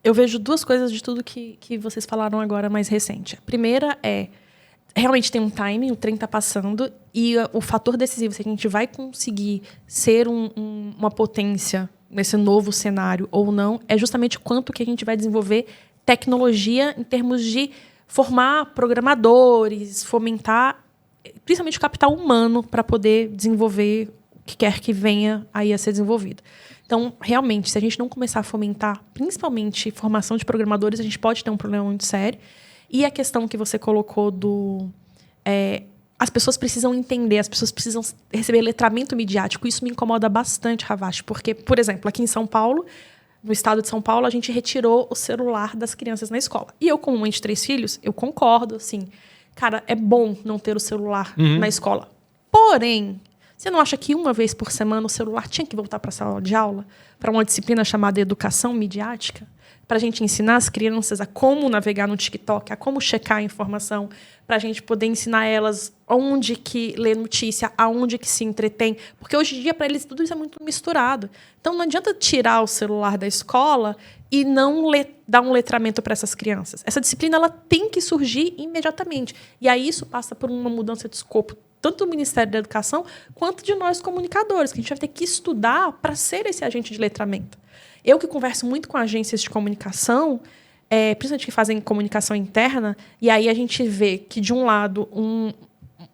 eu vejo duas coisas de tudo que vocês falaram agora mais recente. A primeira realmente tem um timing, o trem está passando, e o fator decisivo, se a gente vai conseguir ser uma potência nesse novo cenário ou não, é justamente quanto que a gente vai desenvolver tecnologia em termos de formar programadores, fomentar principalmente o capital humano para poder desenvolver o que quer que venha aí a ser desenvolvido. Então, realmente, se a gente não começar a fomentar, principalmente formação de programadores, a gente pode ter um problema muito sério. E a questão que você colocou as pessoas precisam entender, as pessoas precisam receber letramento midiático. Isso me incomoda bastante, Ravache, porque, por exemplo, aqui em São Paulo, no estado de São Paulo, a gente retirou o celular das crianças na escola. E eu, como mãe de 3 filhos, eu concordo, assim, cara, é bom não ter o celular na escola. Porém, você não acha que uma vez por semana o celular tinha que voltar para a sala de aula? Para uma disciplina chamada educação midiática? Para a gente ensinar as crianças a como navegar no TikTok, a como checar a informação, para a gente poder ensinar elas onde que lê notícia, aonde que se entretém. Porque hoje em dia, para eles, tudo isso é muito misturado. Então, não adianta tirar o celular da escola e não dar um letramento para essas crianças. Essa disciplina ela tem que surgir imediatamente. E aí isso passa por uma mudança de escopo, tanto do Ministério da Educação quanto de nós comunicadores, que a gente vai ter que estudar para ser esse agente de letramento. Eu que converso muito com agências de comunicação, principalmente que fazem comunicação interna, e aí a gente vê que, de um lado,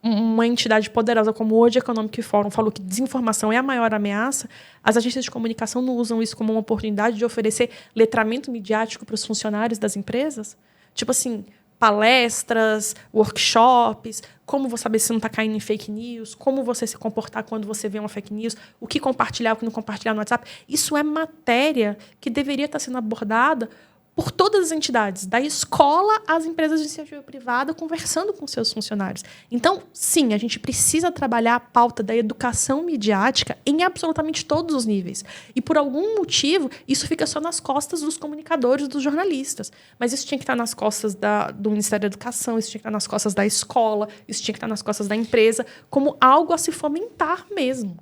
uma entidade poderosa como o World Economic Forum falou que desinformação é a maior ameaça, as agências de comunicação não usam isso como uma oportunidade de oferecer letramento midiático para os funcionários das empresas? Tipo assim, palestras, workshops, como você saber se não está caindo em fake news, como você se comportar quando você vê uma fake news, o que compartilhar, o que não compartilhar no WhatsApp. Isso é matéria que deveria estar sendo abordada por todas as entidades, da escola às empresas de iniciativa privada, conversando com seus funcionários. Então, sim, a gente precisa trabalhar a pauta da educação midiática em absolutamente todos os níveis. E, por algum motivo, isso fica só nas costas dos comunicadores, dos jornalistas. Mas isso tinha que estar nas costas do Ministério da Educação, isso tinha que estar nas costas da escola, isso tinha que estar nas costas da empresa, como algo a se fomentar mesmo.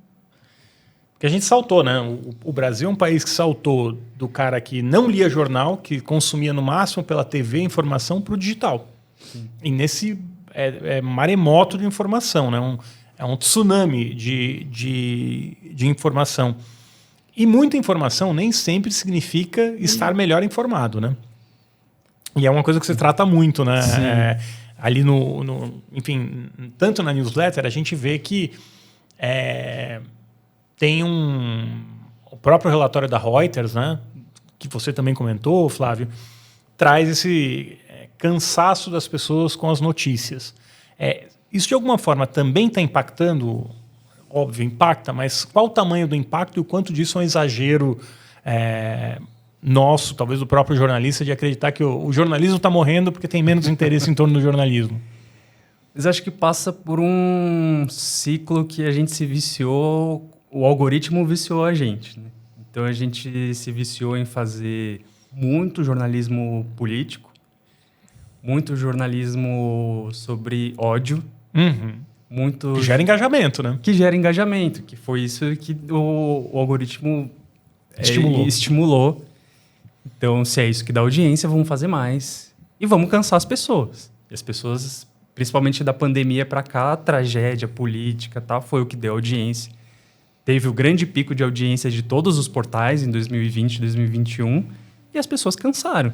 Porque a gente saltou, né? O Brasil é um país que saltou do cara que não lia jornal, que consumia no máximo pela TV informação, para o digital. Sim. E nesse maremoto de informação, né? É um tsunami de informação. E muita informação nem sempre significa estar melhor informado, né? E é uma coisa que você trata muito, né? Ali enfim, tanto na newsletter, a gente vê que tem o próprio relatório da Reuters, né, que você também comentou, Flávio, traz esse cansaço das pessoas com as notícias. Isso, de alguma forma, também está impactando? Óbvio, impacta, mas qual o tamanho do impacto e o quanto disso é um exagero nosso, talvez do próprio jornalista, de acreditar que o jornalismo está morrendo porque tem menos interesse em torno do jornalismo? Mas acho que passa por um ciclo que a gente se viciou. O algoritmo viciou a gente, né? Então, a gente se viciou em fazer muito jornalismo político, muito jornalismo sobre ódio. muito... Que gera engajamento, né? Que gera engajamento, que foi isso que o algoritmo estimulou. Então, se é isso que dá audiência, vamos fazer mais. E vamos cansar as pessoas. E as pessoas, principalmente da pandemia para cá, a tragédia política, tal, foi o que deu audiência. Teve o grande pico de audiência de todos os portais em 2020, 2021, e as pessoas cansaram.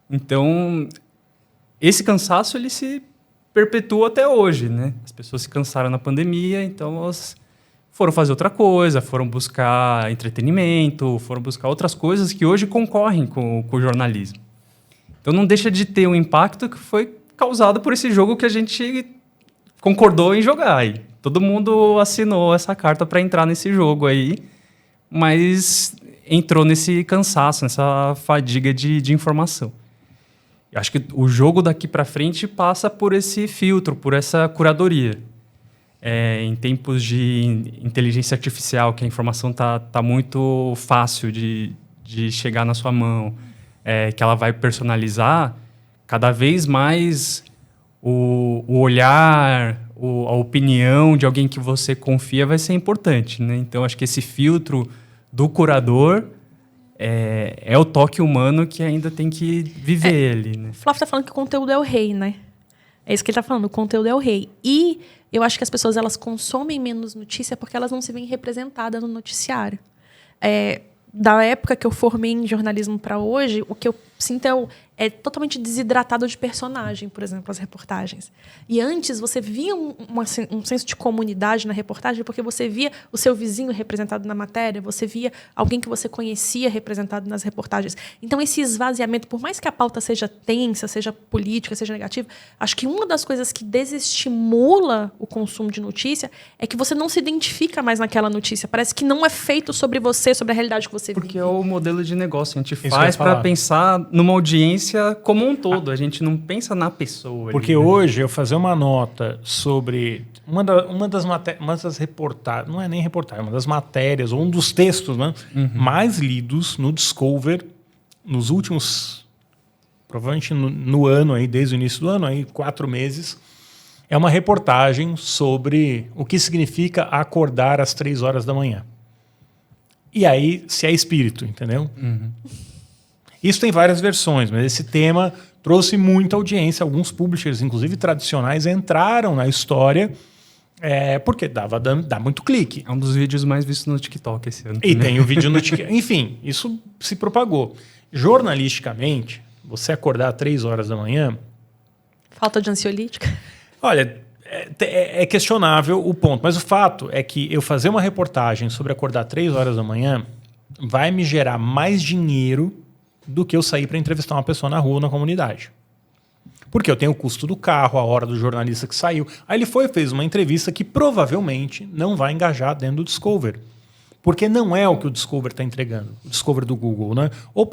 Então, esse cansaço ele se perpetua até hoje, né? As pessoas se cansaram na pandemia, então elas foram fazer outra coisa, foram buscar entretenimento, foram buscar outras coisas que hoje concorrem com o jornalismo. Então não deixa de ter um impacto que foi causado por esse jogo que a gente concordou em jogar aí. Todo mundo assinou essa carta para entrar nesse jogo aí, mas entrou nesse cansaço, nessa fadiga de informação. Eu acho que o jogo daqui para frente passa por esse filtro, por essa curadoria. Em tempos de inteligência artificial, que a informação tá muito fácil de chegar na sua mão, que ela vai personalizar, cada vez mais o olhar, a opinião de alguém que você confia vai ser importante, né? Então, acho que esse filtro do curador é o toque humano que ainda tem que viver ali, né? O Flávio está falando que o conteúdo é o rei, né? É isso que ele está falando, o conteúdo é o rei. E eu acho que as pessoas elas consomem menos notícia porque elas não se veem representadas no noticiário. Da época que eu formei em jornalismo para hoje, o que eu sinto é totalmente desidratado de personagem, por exemplo, as reportagens. E antes você via um senso de comunidade na reportagem porque você via o seu vizinho representado na matéria, você via alguém que você conhecia representado nas reportagens. Então, esse esvaziamento, por mais que a pauta seja tensa, seja política, seja negativa, acho que uma das coisas que desestimula o consumo de notícia é que você não se identifica mais naquela notícia. Parece que não é feito sobre você, sobre a realidade que você vive. Porque é o modelo de negócio. A gente faz para pensar numa audiência como um todo. A gente não pensa na pessoa. Porque ali, né? hoje eu fazer uma nota sobre uma das reportagens, não é nem reportagem, uma das matérias, ou um dos textos, né, mais lidos no Discover nos últimos, provavelmente no ano, aí, desde o início do ano, aí, 4 meses, é uma reportagem sobre o que significa acordar às 3 horas da manhã. E aí, se é espírito, entendeu? Isso tem várias versões, mas esse tema trouxe muita audiência. Alguns publishers, inclusive tradicionais, entraram na história porque dá muito clique. É um dos vídeos mais vistos no TikTok esse ano. E tem o vídeo no TikTok. Enfim, isso se propagou. Jornalisticamente, você acordar às 3 horas da manhã... Falta de ansiolítica? Olha, é questionável o ponto, mas o fato é que eu fazer uma reportagem sobre acordar às 3 horas da manhã vai me gerar mais dinheiro do que eu sair para entrevistar uma pessoa na rua, na comunidade. Porque eu tenho o custo do carro, a hora do jornalista que saiu. Aí ele fez uma entrevista que provavelmente não vai engajar dentro do Discover. Porque não é o que o Discover está entregando. O Discover do Google, né? Ou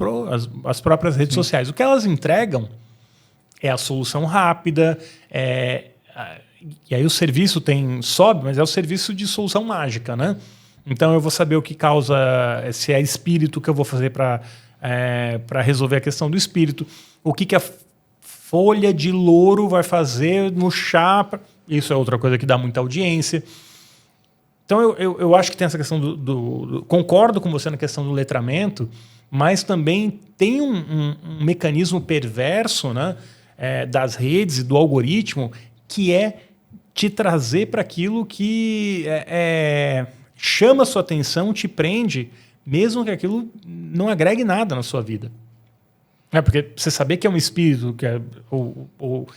as próprias redes sociais. O que elas entregam é a solução rápida, e aí o serviço sobe, mas é o serviço de solução mágica, né? Então eu vou saber o que causa, se é espírito que eu vou fazer para resolver a questão do espírito, o que a folha de louro vai fazer no chá, isso é outra coisa que dá muita audiência. Então eu acho que tem essa questão concordo com você na questão do letramento, mas também tem um mecanismo perverso, né, das redes e do algoritmo, que é te trazer para aquilo que chama a sua atenção, te prende, mesmo que aquilo não agregue nada na sua vida. Porque você saber que é um espírito, ou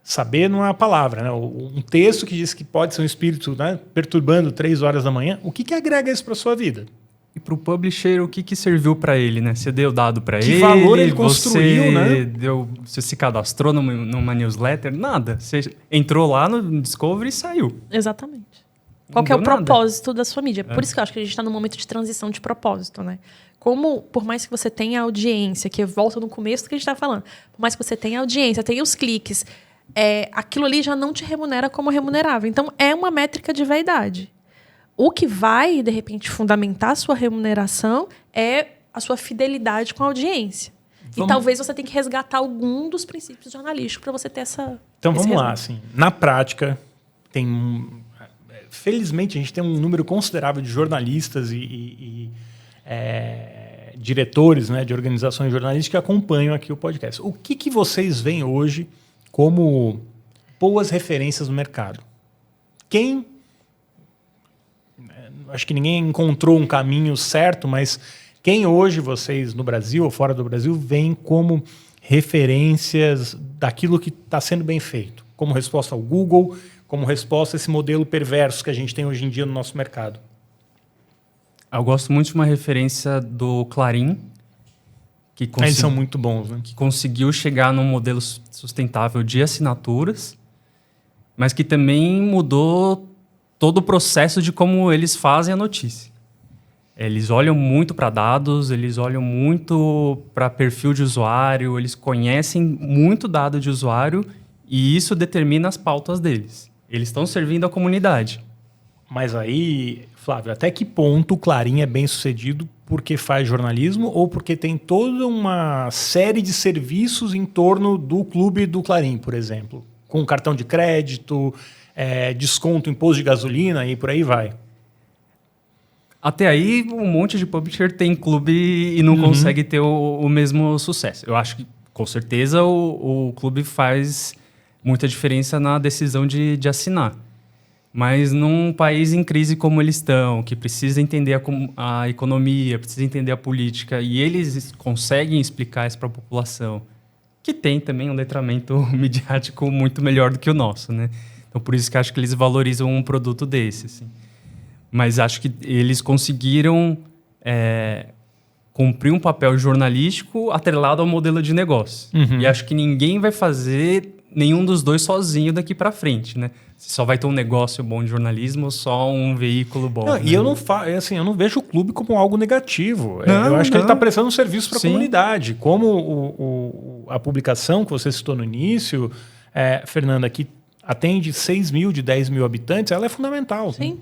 saber não é a palavra, né? Um texto que diz que pode ser um espírito, né, perturbando 3 horas da manhã, o que agrega isso para a sua vida? E para o publisher, o que serviu para ele, né? Você deu dado para ele? Que valor ele construiu, né? Você se cadastrou numa newsletter? Nada. Você entrou lá no Discovery e saiu. Exatamente. Qual que é o propósito da sua mídia? Por isso que eu acho que a gente está num momento de transição de propósito, né? Como, por mais que você tenha audiência, que volta no começo do que a gente estava falando, por mais que você tenha audiência, tenha os cliques, aquilo ali já não te remunera como remunerável. Então, é uma métrica de vaidade. O que vai, de repente, fundamentar a sua remuneração é a sua fidelidade com a audiência. E talvez você tenha que resgatar algum dos princípios jornalísticos para você ter essa... Então, vamos lá. Assim, na prática, felizmente, a gente tem um número considerável de jornalistas e diretores, né, de organizações jornalísticas que acompanham aqui o podcast. O que vocês veem hoje como boas referências no mercado? Acho que ninguém encontrou um caminho certo, mas quem hoje vocês no Brasil ou fora do Brasil veem como referências daquilo que está sendo bem feito? Como resposta ao Google, como resposta a esse modelo perverso que a gente tem hoje em dia no nosso mercado? Eu gosto muito de uma referência do Clarim. Eles são muito bons, né? Que conseguiu chegar num modelo sustentável de assinaturas, mas que também mudou todo o processo de como eles fazem a notícia. Eles olham muito para dados, eles olham muito para perfil de usuário, eles conhecem muito dado de usuário e isso determina as pautas deles. Eles estão servindo a comunidade. Mas aí, Flávio, até que ponto o Clarim é bem sucedido porque faz jornalismo ou porque tem toda uma série de serviços em torno do clube do Clarim, por exemplo? Com cartão de crédito, desconto, imposto de gasolina e por aí vai. Até aí, um monte de publisher tem clube e não consegue ter o mesmo sucesso. Eu acho que, com certeza, o clube faz muita diferença na decisão de assinar. Mas num país em crise como eles estão, que precisa entender a economia, precisa entender a política, e eles conseguem explicar isso para a população, que tem também um letramento midiático muito melhor do que o nosso, né? Então, por isso que acho que eles valorizam um produto desse. Assim. Mas acho que eles conseguiram cumprir um papel jornalístico atrelado ao modelo de negócio. E acho que ninguém vai fazer nenhum dos dois sozinho daqui para frente, né? Você só vai ter um negócio bom de jornalismo ou só um veículo bom. Não, né? E eu não vejo o clube como algo negativo. Eu acho que ele está prestando um serviço para a comunidade. Como a publicação que você citou no início, Fernanda, que atende 6 mil de 10 mil habitantes, ela é fundamental. Sim.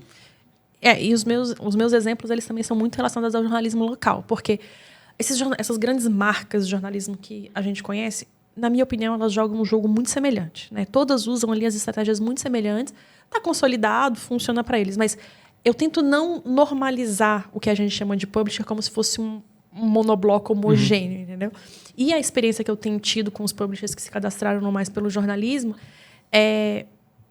E os meus exemplos, eles também são muito relacionados ao jornalismo local, porque essas grandes marcas de jornalismo que a gente conhece, na minha opinião, elas jogam um jogo muito semelhante, né? Todas usam ali as estratégias muito semelhantes, está consolidado, funciona para eles, mas eu tento não normalizar o que a gente chama de publisher como se fosse um monobloco homogêneo, entendeu? E a experiência que eu tenho tido com os publishers que se cadastraram no Mais pelo Jornalismo,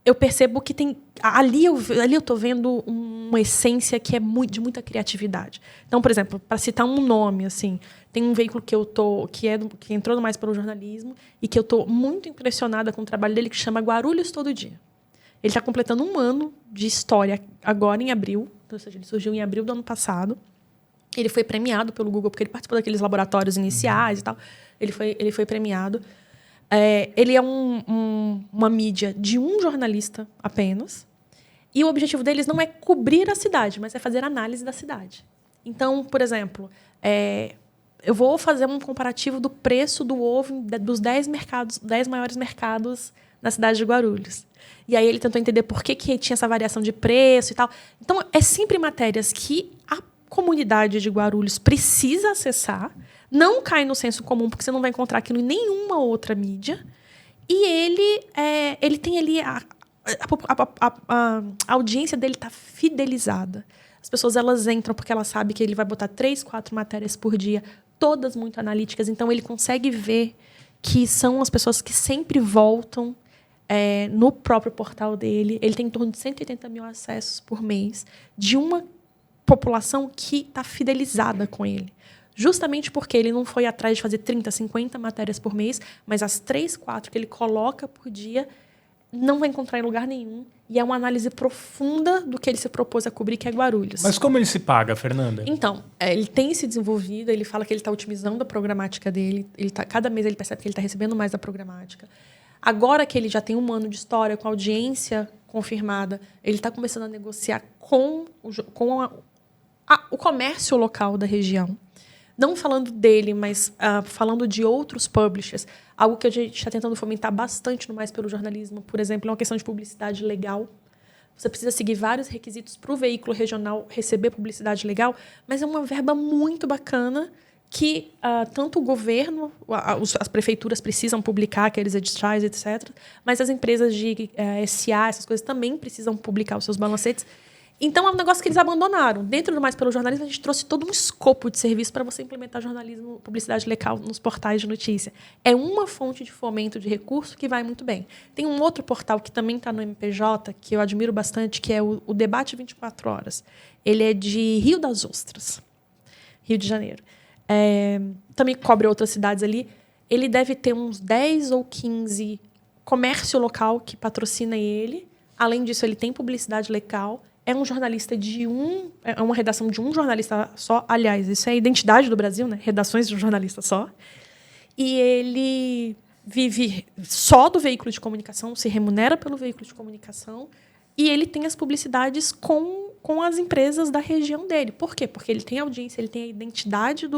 eu percebo que tem... Ali eu estou vendo uma essência que é de muita criatividade. Então, por exemplo, para citar um nome, assim, tem um veículo que entrou no Mais pelo Jornalismo e que eu estou muito impressionada com o trabalho dele, que chama Guarulhos Todo Dia. Ele está completando 1 ano de história agora em abril, ou seja, ele surgiu em abril do ano passado. Ele foi premiado pelo Google, porque ele participou daqueles laboratórios iniciais e tal. Ele foi premiado. Ele é uma mídia de um jornalista apenas. E o objetivo deles não é cobrir a cidade, mas é fazer análise da cidade. Então, por exemplo, eu vou fazer um comparativo do preço do ovo dos 10 maiores mercados na cidade de Guarulhos. E aí ele tentou entender por que tinha essa variação de preço e tal. Então, é sempre matérias que a comunidade de Guarulhos precisa acessar, não cai no senso comum, porque você não vai encontrar aquilo em nenhuma outra mídia. E ele tem ali... A audiência dele está fidelizada. As pessoas elas entram porque elas sabem que ele vai botar 3, 4 matérias por dia, todas muito analíticas. Então, ele consegue ver que são as pessoas que sempre voltam no próprio portal dele. Ele tem em torno de 180 mil acessos por mês de uma população que está fidelizada com ele. Justamente porque ele não foi atrás de fazer 30, 50 matérias por mês, mas as 3, 4 que ele coloca por dia não vai encontrar em lugar nenhum. E é uma análise profunda do que ele se propôs a cobrir, que é Guarulhos. Mas como ele se paga, Fernanda? Então, ele tem se desenvolvido, ele fala que ele está otimizando a programática dele. Cada mês ele percebe que ele está recebendo mais da programática. Agora que ele já tem 1 ano de história, com a audiência confirmada, ele está começando a negociar com o comércio local da região. Não falando dele, mas falando de outros publishers. Algo que a gente está tentando fomentar bastante no Mais pelo Jornalismo, por exemplo, é uma questão de publicidade legal. Você precisa seguir vários requisitos para o veículo regional receber publicidade legal, mas é uma verba muito bacana que tanto o governo, as prefeituras precisam publicar aqueles editais, etc., mas as empresas de SA, essas coisas, também precisam publicar os seus balancetes. Então, é um negócio que eles abandonaram. Dentro do Mais Pelo Jornalismo, a gente trouxe todo um escopo de serviço para você implementar jornalismo, publicidade local nos portais de notícia. É uma fonte de fomento de recurso que vai muito bem. Tem um outro portal que também está no MPJ, que eu admiro bastante, que é o Debate 24 Horas. Ele é de Rio das Ostras, Rio de Janeiro. Também cobre outras cidades ali. Ele deve ter uns 10 ou 15 comércio local que patrocina ele. Além disso, ele tem publicidade local. É um jornalista é uma redação de um jornalista só. Aliás, isso é a identidade do Brasil, né? Redações de um jornalista só. E ele vive só do veículo de comunicação, se remunera pelo veículo de comunicação, e ele tem as publicidades com as empresas da região dele. Por quê? Porque ele tem audiência, ele tem a identidade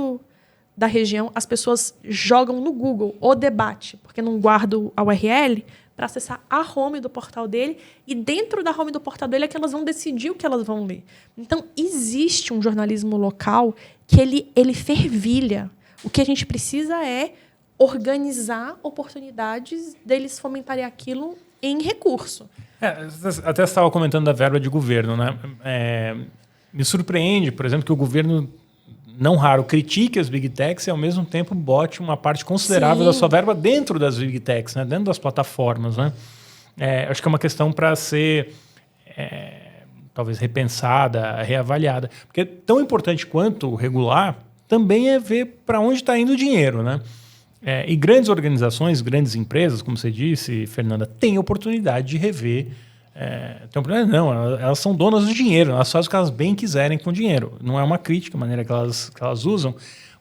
da região. As pessoas jogam no Google o debate, porque não guardam a URL, para acessar a home do portal dele, e dentro da home do portal dele é que elas vão decidir o que elas vão ler. Então, existe um jornalismo local que ele fervilha. O que a gente precisa é organizar oportunidades deles fomentarem aquilo em recurso. Até você estava comentando da verba de governo, né? Me surpreende, por exemplo, que o governo, não raro, critique as Big Techs e, ao mesmo tempo, bote uma parte considerável da sua verba dentro das Big Techs, né? Dentro das plataformas. Né? Acho que é uma questão para ser, talvez, repensada, reavaliada. Porque tão importante quanto regular também é ver para onde está indo o dinheiro. Né? E grandes organizações, grandes empresas, como você disse, Fernanda, têm oportunidade de rever. Tem um problema? Não, elas são donas do dinheiro, elas fazem o que elas bem quiserem com o dinheiro. Não é uma crítica a maneira que elas usam,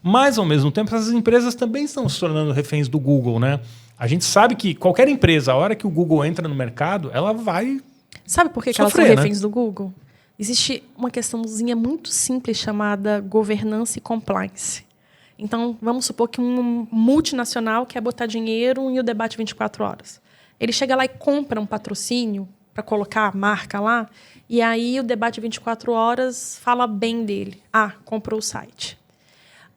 mas, ao mesmo tempo, essas empresas também estão se tornando reféns do Google. Né? A gente sabe que qualquer empresa, a hora que o Google entra no mercado, ela vai. Sabe por que elas são reféns do Google? Existe uma questãozinha muito simples chamada governança e compliance. Então, vamos supor que um multinacional quer botar dinheiro em o Debate 24 Horas. Ele chega lá e compra um patrocínio para colocar a marca lá, e aí o Debate 24 Horas fala bem dele. Comprou o site.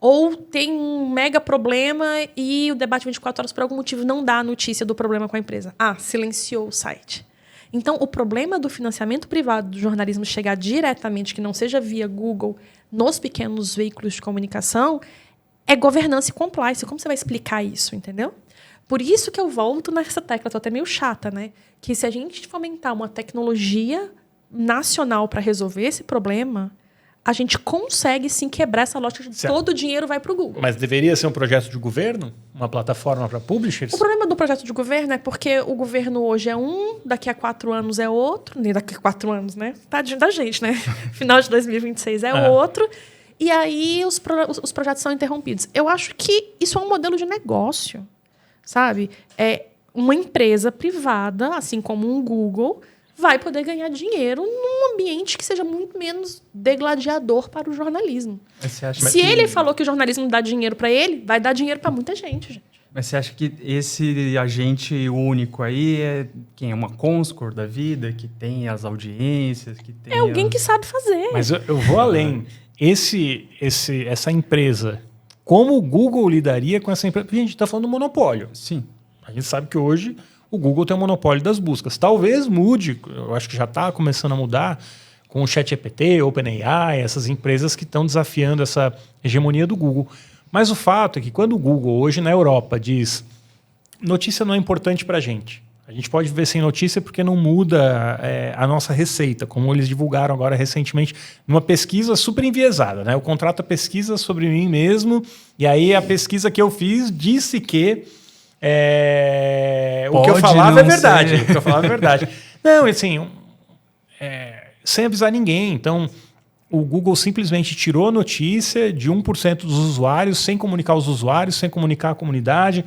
Ou tem um mega problema e o Debate 24 Horas, por algum motivo, não dá a notícia do problema com a empresa. Silenciou o site. Então, o problema do financiamento privado do jornalismo chegar diretamente, que não seja via Google, nos pequenos veículos de comunicação, é governança e compliance. Como você vai explicar isso, entendeu? Por isso que eu volto nessa tecla, estou até meio chata, né? Que se a gente fomentar uma tecnologia nacional para resolver esse problema, a gente consegue sim quebrar essa lógica de todo o dinheiro vai para o Google. Mas deveria ser um projeto de governo? Uma plataforma para publishers? O problema do projeto de governo é porque o governo hoje é daqui a 4 anos é outro, nem daqui a 4 anos, né? Tadinho da gente, né? Final de 2026 é outro. E aí os projetos são interrompidos. Eu acho que isso é um modelo de negócio, sabe? Uma empresa privada, assim como um Google, vai poder ganhar dinheiro num ambiente que seja muito menos degladiador para o jornalismo. Se ele falou que o jornalismo dá dinheiro para ele, vai dar dinheiro para muita gente. Mas você acha que esse agente único aí é quem? É uma Comscore da vida, que tem as audiências, que tem... É alguém que sabe fazer. Mas eu vou além. Essa empresa, como o Google lidaria com essa empresa? Porque a gente está falando do monopólio. Sim. A gente sabe que hoje o Google tem o monopólio das buscas. Talvez mude, eu acho que já está começando a mudar com o ChatGPT, OpenAI, essas empresas que estão desafiando essa hegemonia do Google. Mas o fato é que quando o Google hoje na Europa diz notícia não é importante para a gente pode viver sem notícia porque não muda a nossa receita, como eles divulgaram agora recentemente numa pesquisa super enviesada. Né? Eu contrato a pesquisa sobre mim mesmo e aí a pesquisa que eu fiz disse que o que eu falava é verdade. O que eu falava é verdade. Não, assim, sem avisar ninguém. Então, o Google simplesmente tirou a notícia de 1% dos usuários, sem comunicar os usuários, sem comunicar a comunidade.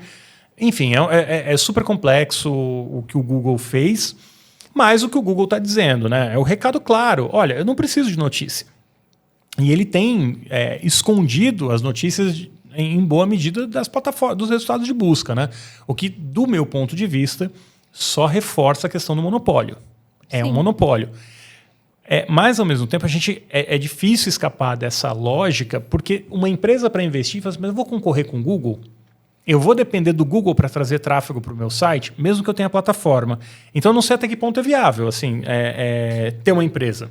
Enfim, é super complexo o que o Google fez, mas o que o Google está dizendo, né? É o recado claro. Olha, eu não preciso de notícia. E ele tem escondido as notícias em boa medida das plataformas, dos resultados de busca, né? O que, do meu ponto de vista, só reforça a questão do monopólio. É um monopólio. Mas, ao mesmo tempo, é difícil escapar dessa lógica, porque uma empresa para investir fala assim, mas eu vou concorrer com o Google? Eu vou depender do Google para trazer tráfego para o meu site, mesmo que eu tenha plataforma. Então, não sei até que ponto é viável assim, ter uma empresa.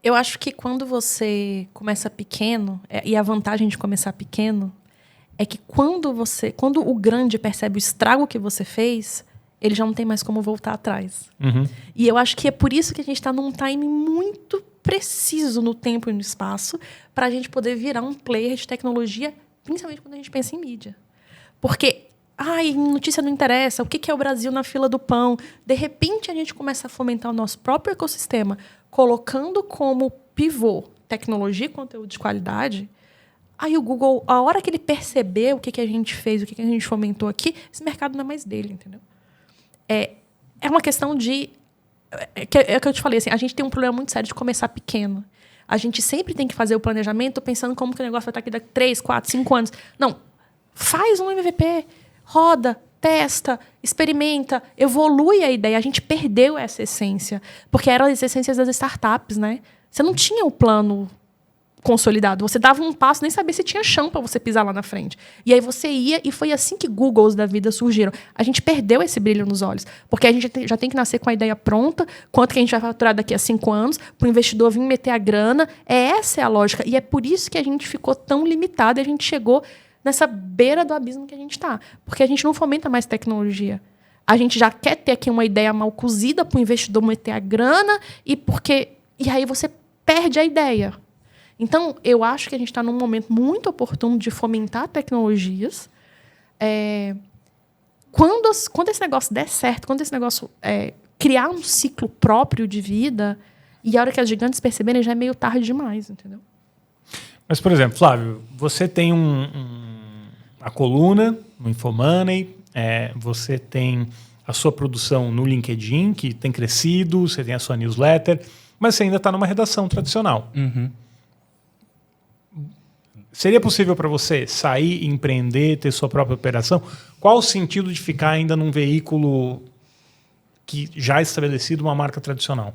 Eu acho que quando você começa pequeno, e a vantagem de começar pequeno, é que quando o grande percebe o estrago que você fez, ele já não tem mais como voltar atrás. Uhum. E eu acho que é por isso que a gente está num time muito preciso no tempo e no espaço para a gente poder virar um player de tecnologia, principalmente quando a gente pensa em mídia. Porque, notícia não interessa, o que é o Brasil na fila do pão? De repente, a gente começa a fomentar o nosso próprio ecossistema, colocando como pivô tecnologia e conteúdo de qualidade. Aí o Google, a hora que ele percebeu o que a gente fez, o que a gente fomentou aqui, esse mercado não é mais dele, entendeu? É uma questão de... É que eu te falei, assim, a gente tem um problema muito sério de começar pequeno. A gente sempre tem que fazer o planejamento pensando como que o negócio vai estar aqui daqui 3, 4, 5 anos. Não, faz um MVP, roda, testa, experimenta, evolui a ideia. A gente perdeu essa essência, porque eram as essências das startups, né? Você não tinha o plano consolidado. Você dava um passo, nem sabia se tinha chão para você pisar lá na frente. E aí você ia, e foi assim que Googles da vida surgiram. A gente perdeu esse brilho nos olhos, porque a gente já tem que nascer com a ideia pronta, quanto que a gente vai faturar daqui a 5 anos, para o investidor vir meter a grana. Essa é a lógica. E é por isso que a gente ficou tão limitado e a gente chegou nessa beira do abismo que a gente está. Porque a gente não fomenta mais tecnologia. A gente já quer ter aqui uma ideia mal cozida para o investidor meter a grana, e aí você perde a ideia. Então, eu acho que a gente está num momento muito oportuno de fomentar tecnologias. Quando esse negócio der certo, quando esse negócio criar um ciclo próprio de vida, e a hora que as gigantes perceberem, já é meio tarde demais, entendeu? Mas, por exemplo, Flávio, você tem a coluna no Infomoney, você tem a sua produção no LinkedIn, que tem crescido, você tem a sua newsletter, mas você ainda está numa redação tradicional. Uhum. Seria possível para você sair, empreender, ter sua própria operação? Qual o sentido de ficar ainda num veículo que já é estabelecido, uma marca tradicional?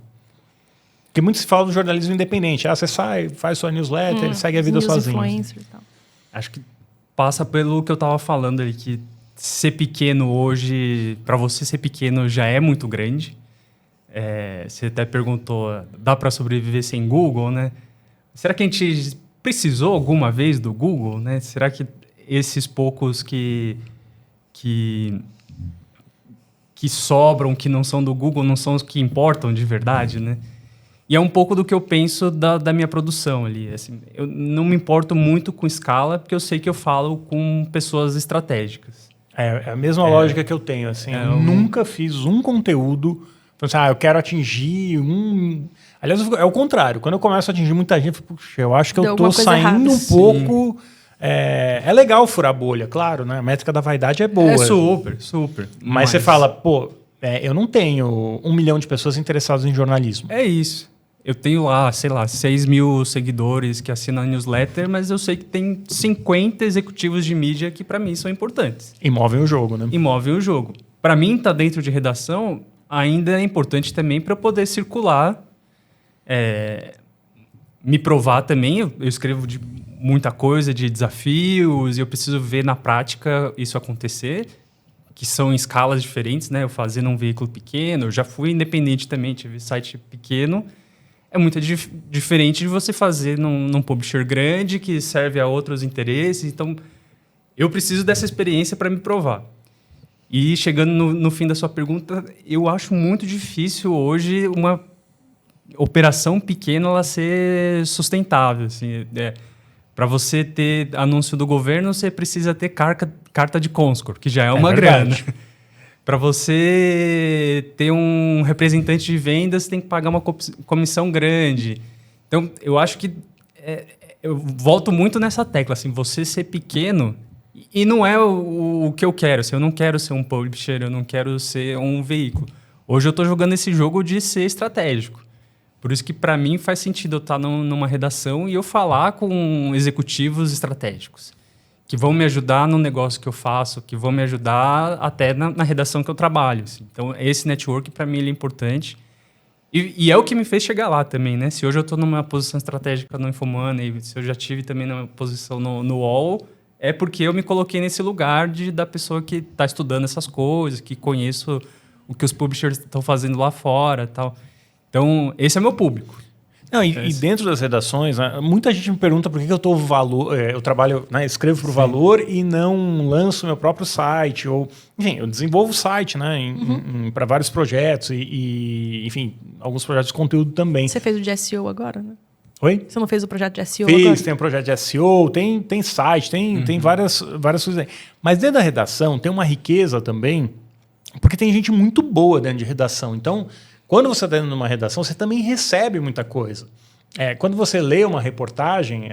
Porque muito se fala do jornalismo independente. Você sai, faz sua newsletter, segue a vida sozinho. Acho que passa pelo que eu estava falando ali, que ser pequeno hoje, para você ser pequeno já é muito grande. Você até perguntou, dá para sobreviver sem Google, né? Será que a gente precisou alguma vez do Google, né? Será que esses poucos que sobram, que não são do Google, não são os que importam de verdade, né? E é um pouco do que eu penso da minha produção ali. Assim, eu não me importo muito com escala, porque eu sei que eu falo com pessoas estratégicas. É a mesma lógica que eu tenho. Assim, eu nunca fiz um conteúdo... eu quero atingir Aliás, é o contrário. Quando eu começo a atingir muita gente, eu falo, puxa, eu acho que eu estou saindo um pouco... É legal furar bolha, claro, né? A métrica da vaidade é boa. É super. Mas você fala, eu não tenho 1 milhão de pessoas interessadas em jornalismo. É isso. Eu tenho lá, 6 mil seguidores que assinam a newsletter, mas eu sei que tem 50 executivos de mídia que, para mim, são importantes. E movem o jogo, né? E movem o jogo. Para mim, estar dentro de redação ainda é importante também para poder circular, me provar também. Eu escrevo de muita coisa, de desafios, e eu preciso ver na prática isso acontecer, que são em escalas diferentes, né? Eu fazia num veículo pequeno, eu já fui independente também, tive site pequeno. É muito diferente de você fazer num publisher grande que serve a outros interesses. Então, eu preciso dessa experiência para me provar. E chegando no fim da sua pergunta, eu acho muito difícil hoje uma operação pequena ela ser sustentável. Assim, para você ter anúncio do governo, você precisa ter carta de Comscore, que já é uma grana. Para você ter um representante de vendas, você tem que pagar uma comissão grande. Então, eu acho que eu volto muito nessa tecla. Assim, você ser pequeno, e não é o que eu quero. Assim, eu não quero ser um publisher, eu não quero ser um veículo. Hoje eu estou jogando esse jogo de ser estratégico. Por isso que, para mim, faz sentido eu estar numa redação e eu falar com executivos estratégicos, que vão me ajudar no negócio que eu faço, que vão me ajudar até na redação que eu trabalho. Assim. Então, esse network, para mim, ele é importante. E é o que me fez chegar lá também, né? Se hoje eu estou numa posição estratégica no Infomoney, se eu já tive também numa posição no UOL, é porque eu me coloquei nesse lugar da pessoa que está estudando essas coisas, que conheço o que os publishers estão fazendo lá fora e tal. Então, esse é meu público. Não, e dentro das redações, né, muita gente me pergunta por que eu eu trabalho, né, escrevo para o Valor e não lanço meu próprio site. Ou, enfim, eu desenvolvo o site, né, para vários projetos enfim, alguns projetos de conteúdo também. Você fez o de SEO agora, né? Oi? Você não fez o projeto de SEO agora? Tem um projeto de SEO, tem site, tem várias coisas aí. Mas dentro da redação tem uma riqueza também, porque tem gente muito boa dentro de redação. Então, quando você está dentro de uma redação, você também recebe muita coisa. Quando você lê uma reportagem,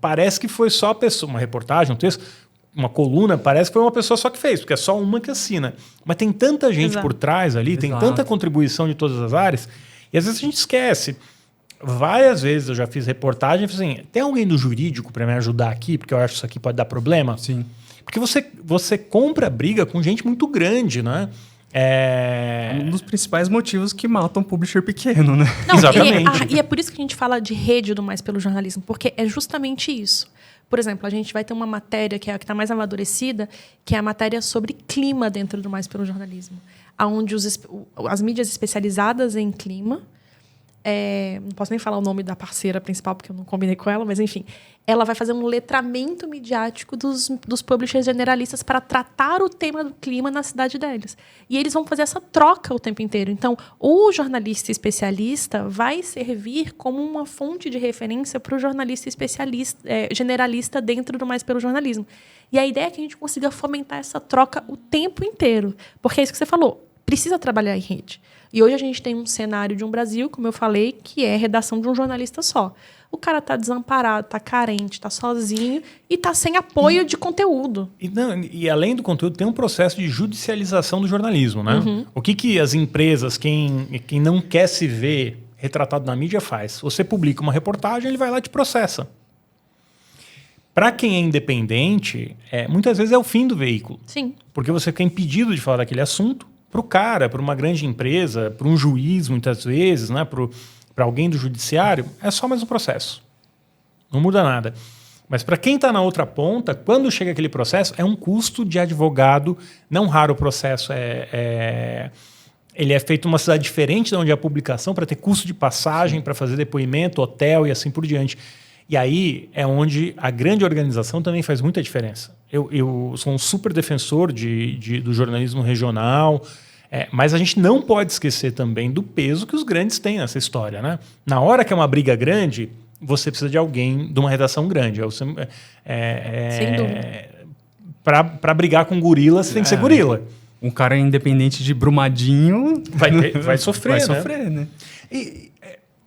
parece que foi só a pessoa, uma reportagem, um texto, uma coluna, parece que foi uma pessoa só que fez, porque é só uma que assina. Mas tem tanta gente por trás ali, tem tanta contribuição de todas as áreas, e às vezes a gente esquece. Várias vezes eu já fiz reportagem e falei assim, tem alguém do jurídico para me ajudar aqui, porque eu acho que isso aqui pode dar problema? Sim. Porque você compra briga com gente muito grande, né? Um dos principais motivos que matam um publisher pequeno, né? Não, exatamente. E é por isso que a gente fala de rede do Mais Pelo Jornalismo, porque é justamente isso. Por exemplo, a gente vai ter uma matéria que é a que está mais amadurecida, que é a matéria sobre clima dentro do Mais Pelo Jornalismo, onde as mídias especializadas em clima, não posso nem falar o nome da parceira principal, porque eu não combinei com ela, mas enfim, ela vai fazer um letramento midiático dos publishers generalistas para tratar o tema do clima na cidade deles. E eles vão fazer essa troca o tempo inteiro. Então, o jornalista especialista vai servir como uma fonte de referência para o jornalista generalista dentro do Mais Pelo Jornalismo. E a ideia é que a gente consiga fomentar essa troca o tempo inteiro. Porque é isso que você falou, precisa trabalhar em rede. E hoje a gente tem um cenário de um Brasil, como eu falei, que é redação de um jornalista só. O cara está desamparado, está carente, está sozinho e está sem apoio de conteúdo. E além do conteúdo, tem um processo de judicialização do jornalismo, né? O que as empresas, quem não quer se ver retratado na mídia faz? Você publica uma reportagem, ele vai lá e te processa. Para quem é independente, muitas vezes é o fim do veículo. Sim. Porque você fica impedido de falar daquele assunto. Para o cara, para uma grande empresa, para um juiz, muitas vezes, né, para alguém do judiciário, é só mais um processo. Não muda nada. Mas para quem está na outra ponta, quando chega aquele processo, é um custo de advogado. Não raro o processo ele é feito numa cidade diferente de onde é a publicação, para ter custo de passagem, para fazer depoimento, hotel e assim por diante. E aí é onde a grande organização também faz muita diferença. Eu sou um super defensor do jornalismo regional, mas a gente não pode esquecer também do peso que os grandes têm nessa história, né? Na hora que é uma briga grande, você precisa de alguém de uma redação grande. Sem dúvida. Para brigar com gorila, você tem que ser gorila. Um cara independente de Brumadinho vai sofrer, vai sofrer, né?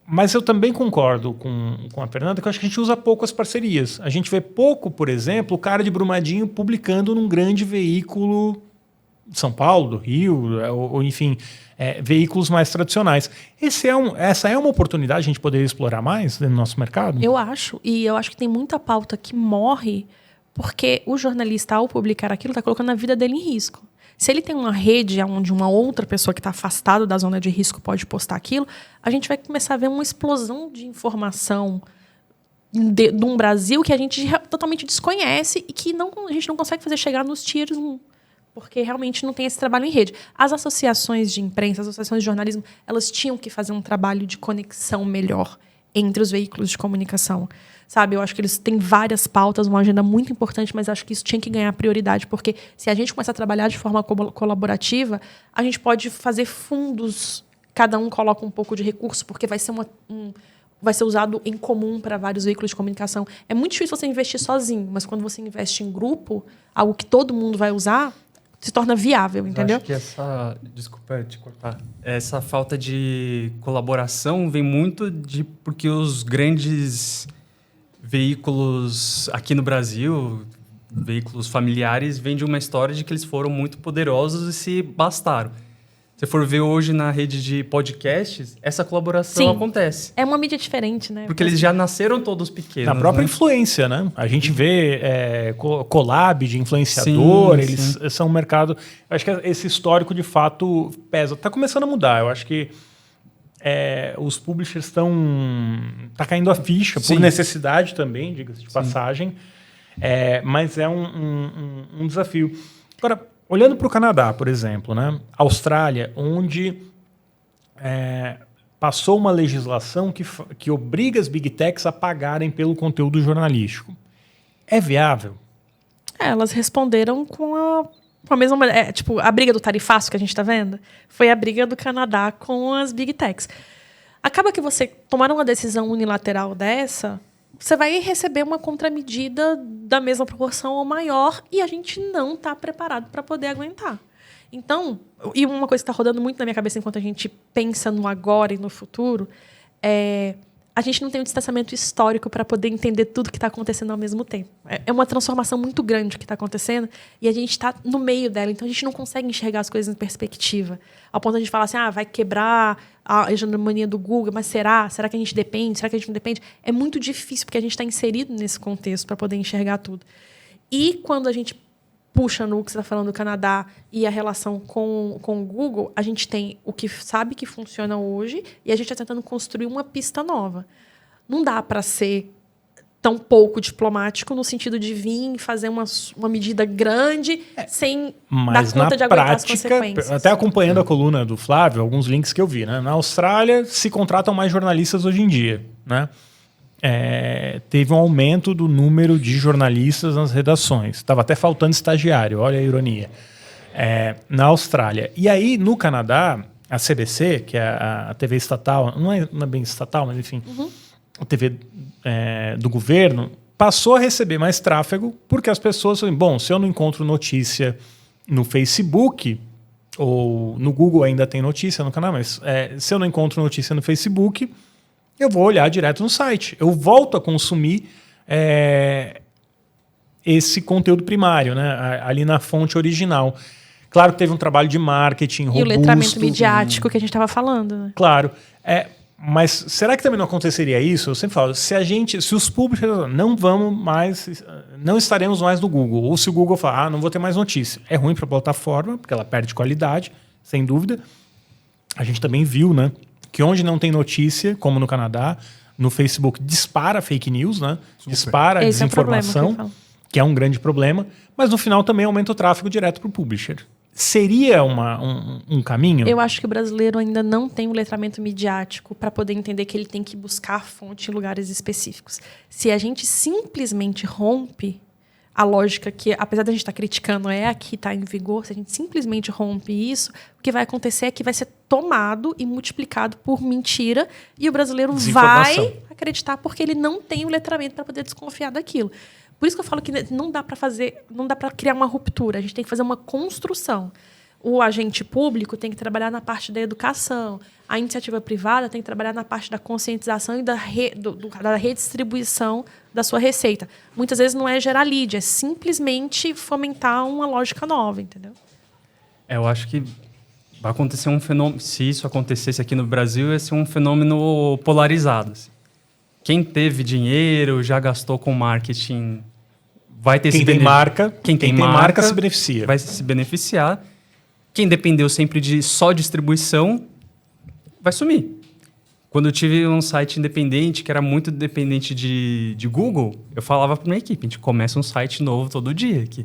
Mas eu também concordo com a Fernanda, que eu acho que a gente usa pouco as parcerias. A gente vê pouco, por exemplo, o cara de Brumadinho publicando num grande veículo de São Paulo, do Rio, ou enfim, veículos mais tradicionais. Essa é uma oportunidade de a gente poder explorar mais no nosso mercado? Eu acho que tem muita pauta que morre porque o jornalista, ao publicar aquilo, está colocando a vida dele em risco. Se ele tem uma rede onde uma outra pessoa que está afastada da zona de risco pode postar aquilo, a gente vai começar a ver uma explosão de informação de um Brasil que a gente totalmente desconhece e que a gente não consegue fazer chegar nos tiers 1, porque realmente não tem esse trabalho em rede. As associações de imprensa, as associações de jornalismo, elas tinham que fazer um trabalho de conexão melhor entre os veículos de comunicação. Sabe, eu acho que eles têm várias pautas, uma agenda muito importante, mas acho que isso tinha que ganhar prioridade, porque se a gente começar a trabalhar de forma colaborativa, a gente pode fazer fundos, cada um coloca um pouco de recurso, porque vai ser vai ser usado em comum para vários veículos de comunicação. É muito difícil você investir sozinho, mas quando você investe em grupo, algo que todo mundo vai usar, se torna viável, entendeu? Eu acho que desculpa te cortar, essa falta de colaboração vem muito porque os grandes veículos aqui no Brasil, veículos familiares, vêm de uma história de que eles foram muito poderosos e se bastaram. Se for ver hoje na rede de podcasts, essa colaboração acontece. É uma mídia diferente, né? Porque eles já nasceram todos pequenos. Na própria influência, né? A gente vê collab de influenciador, eles são um mercado... Acho que esse histórico, de fato, pesa. Está começando a mudar. Eu acho que os publishers estão... Tá caindo a ficha, por necessidade também, diga-se de passagem. Mas é um desafio. Agora, olhando para o Canadá, por exemplo, né? Austrália, onde passou uma legislação que obriga as Big Techs a pagarem pelo conteúdo jornalístico. É viável? Elas responderam com a mesma... tipo, a briga do tarifaço que a gente está vendo foi a briga do Canadá com as Big Techs. Acaba que você tomar uma decisão unilateral dessa, você vai receber uma contramedida da mesma proporção ou maior e a gente não está preparado para poder aguentar. Então, e uma coisa que está rodando muito na minha cabeça enquanto a gente pensa no agora e no futuro, a gente não tem um distanciamento histórico para poder entender tudo que está acontecendo ao mesmo tempo. É uma transformação muito grande que está acontecendo e a gente está no meio dela, então a gente não consegue enxergar as coisas em perspectiva. Ao ponto de a gente falar assim, vai quebrar a hegemonia do Google, mas será? Será que a gente depende? Será que a gente não depende? É muito difícil, porque a gente está inserido nesse contexto para poder enxergar tudo. E quando a gente puxa no que você está falando do Canadá e a relação com o Google, a gente tem o que sabe que funciona hoje e a gente está tentando construir uma pista nova. Não dá para ser tão pouco diplomático no sentido de vir fazer uma medida grande sem dar conta de aguentar as consequências. Até acompanhando a coluna do Flávio, alguns links que eu vi, né? Na Austrália se contratam mais jornalistas hoje em dia, né? Teve um aumento do número de jornalistas nas redações. Estava até faltando estagiário, olha a ironia. Na Austrália. E aí, no Canadá, a CBC, que é a TV estatal, não é bem estatal, mas enfim, a TV do governo, passou a receber mais tráfego porque as pessoas falam, bom, se eu não encontro notícia no Facebook, ou no Google ainda tem notícia no canal, mas se eu não encontro notícia no Facebook, eu vou olhar direto no site. Eu volto a consumir esse conteúdo primário, né? Ali na fonte original. Claro que teve um trabalho de marketing robusto. E o letramento midiático que a gente estava falando. Né? Claro. Mas será que também não aconteceria isso? Eu sempre falo, se os publishers não estaremos mais no Google, ou se o Google falar, não vou ter mais notícia. É ruim para a plataforma, porque ela perde qualidade, sem dúvida. A gente também viu, né? Que onde não tem notícia, como no Canadá, no Facebook dispara fake news, né? Dispara desinformação, que é um grande problema, mas no final também aumenta o tráfego direto para o publisher. Seria um caminho? Eu acho que o brasileiro ainda não tem um letramento midiático para poder entender que ele tem que buscar fonte em lugares específicos. Se a gente simplesmente rompe a lógica que, apesar da gente estar criticando, a que está em vigor, se a gente simplesmente rompe isso, o que vai acontecer é que vai ser tomado e multiplicado por mentira e o brasileiro vai acreditar porque ele não tem o letramento para poder desconfiar daquilo. Por isso que eu falo que não dá para criar uma ruptura, a gente tem que fazer uma construção. O agente público tem que trabalhar na parte da educação, a iniciativa privada tem que trabalhar na parte da conscientização e da redistribuição da sua receita. Muitas vezes não é gerar lead, é simplesmente fomentar uma lógica nova, entendeu? Eu acho que vai acontecer um fenômeno, se isso acontecesse aqui no Brasil, ia ser um fenômeno polarizado. Assim. Quem teve dinheiro, já gastou com marketing, vai ter Quem tem marca se beneficia. Vai se beneficiar. Quem dependeu sempre de só distribuição, vai sumir. Quando eu tive um site independente, que era muito dependente de Google, eu falava para minha equipe, a gente começa um site novo todo dia aqui.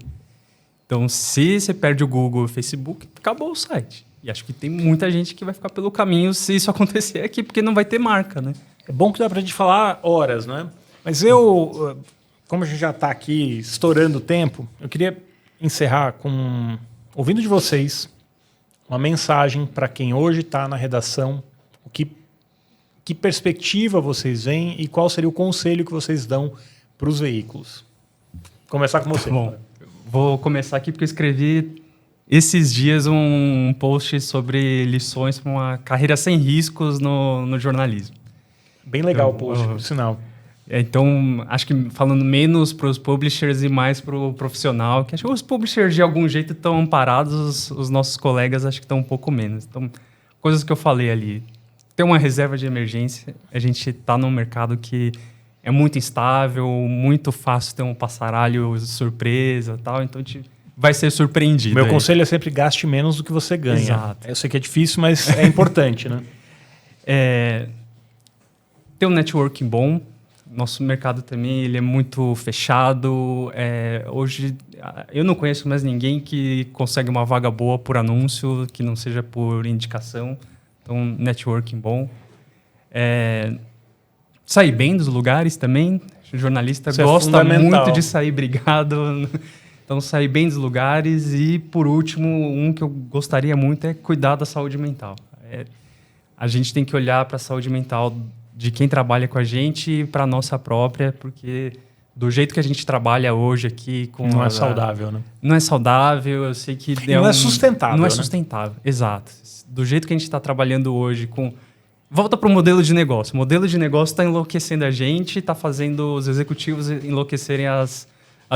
Então, se você perde o Google e o Facebook, acabou o site. E acho que tem muita gente que vai ficar pelo caminho se isso acontecer aqui, porque não vai ter marca, né? É bom que dá para a gente falar horas, né? Mas como a gente já está aqui estourando o tempo, eu queria encerrar ouvindo de vocês uma mensagem para quem hoje está na redação, que perspectiva vocês veem e qual seria o conselho que vocês dão para os veículos. Começar com você. Bom, vou começar aqui porque eu escrevi esses dias um post sobre lições para uma carreira sem riscos no jornalismo. Bem legal o post, por sinal. Então, acho que falando menos para os publishers e mais para o profissional, que acho que os publishers de algum jeito estão amparados, os nossos colegas acho que estão um pouco menos. Então, coisas que eu falei ali. Ter uma reserva de emergência, a gente está num mercado que é muito instável, muito fácil ter um passaralho surpresa e tal, então a gente vai ser surpreendido. Meu conselho é sempre gaste menos do que você ganha. Exato. Eu sei que é difícil, mas é importante, né? ter um networking bom. Nosso mercado também ele é muito fechado. Hoje, eu não conheço mais ninguém que consegue uma vaga boa por anúncio, que não seja por indicação. Então, networking bom. Sair bem dos lugares também. O jornalista gosta muito de sair brigado. Então, sair bem dos lugares. E, por último, um que eu gostaria muito é cuidar da saúde mental. A gente tem que olhar para a saúde mental de quem trabalha com a gente e para a nossa própria, porque do jeito que a gente trabalha hoje aqui... Não é saudável, né? Não é saudável, eu sei que... Não é sustentável, Não é né? sustentável, exato. Do jeito que a gente está trabalhando hoje com... Volta para o modelo de negócio. O modelo de negócio está enlouquecendo a gente, está fazendo os executivos enlouquecerem as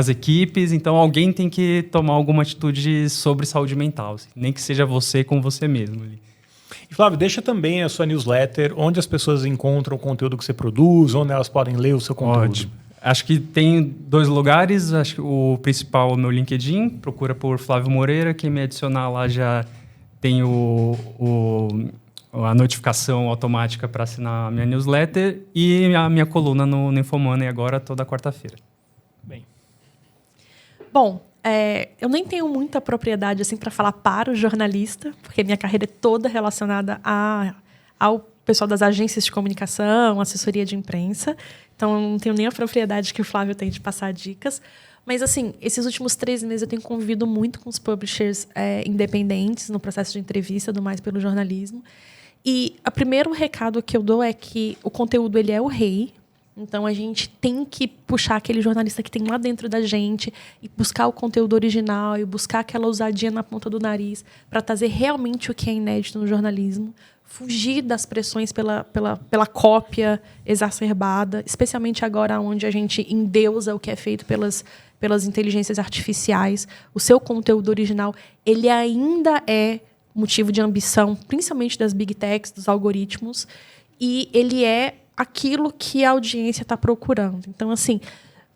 equipes, então alguém tem que tomar alguma atitude sobre saúde mental, assim, nem que seja você com você mesmo ali. E, Flávio, deixa também a sua newsletter, onde as pessoas encontram o conteúdo que você produz, onde elas podem ler o seu conteúdo. Ótimo. Acho que tem 2 lugares. Acho que o principal é o meu LinkedIn. Procura por Flávio Moreira. Quem me adicionar lá já tem a notificação automática para assinar a minha newsletter. E a minha coluna no Infomoney agora toda quarta-feira. Bom, eu nem tenho muita propriedade assim para falar para o jornalista, porque minha carreira é toda relacionada ao pessoal das agências de comunicação, assessoria de imprensa. Então, eu não tenho nem a propriedade que o Flávio tem de passar dicas. Mas, assim, esses últimos 3 meses eu tenho convivido muito com os publishers independentes no processo de entrevista do Mais Pelo Jornalismo. E o primeiro recado que eu dou é que o conteúdo ele é o rei. Então, a gente tem que puxar aquele jornalista que tem lá dentro da gente e buscar o conteúdo original e buscar aquela ousadia na ponta do nariz para trazer realmente o que é inédito no jornalismo. Fugir das pressões pela cópia exacerbada, especialmente agora onde a gente endeusa o que é feito pelas inteligências artificiais. O seu conteúdo original ele ainda é motivo de ambição, principalmente das big techs, dos algoritmos, e ele é aquilo que a audiência está procurando. Então, assim,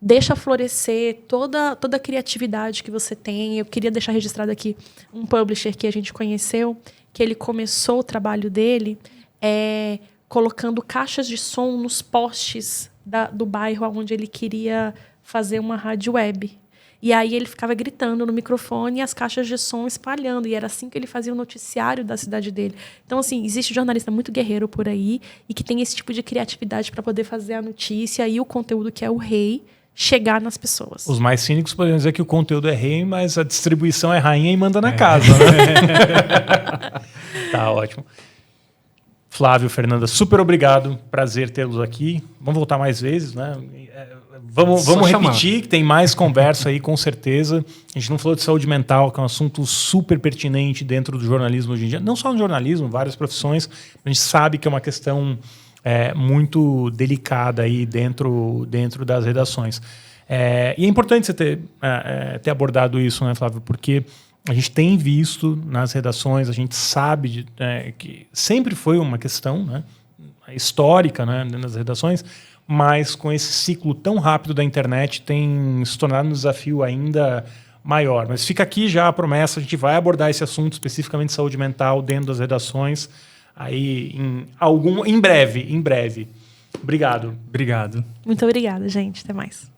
deixa florescer toda a criatividade que você tem. Eu queria deixar registrado aqui um publisher que a gente conheceu, que ele começou o trabalho dele colocando caixas de som nos postes do bairro onde ele queria fazer uma rádio web. E aí ele ficava gritando no microfone e as caixas de som espalhando. E era assim que ele fazia o noticiário da cidade dele. Então, assim, existe um jornalista muito guerreiro por aí e que tem esse tipo de criatividade para poder fazer a notícia e o conteúdo que é o rei chegar nas pessoas. Os mais cínicos poderiam dizer que o conteúdo é rei, mas a distribuição é rainha e manda na casa, né? Tá ótimo. Flávio, Fernanda, super obrigado. Prazer tê-los aqui. Vamos voltar mais vezes, né? Vamos repetir, que tem mais conversa aí, com certeza. A gente não falou de saúde mental, que é um assunto super pertinente dentro do jornalismo hoje em dia. Não só no jornalismo, várias profissões. A gente sabe que é uma questão muito delicada aí dentro das redações. E é importante você ter abordado isso, né, Flávio? Porque a gente tem visto nas redações, a gente sabe que sempre foi uma questão, né, histórica, né, nas redações, mas com esse ciclo tão rápido da internet tem se tornado um desafio ainda maior. Mas fica aqui já a promessa, a gente vai abordar esse assunto especificamente de saúde mental dentro das redações aí em breve. Obrigado. Obrigado. Muito obrigada, gente. Até mais.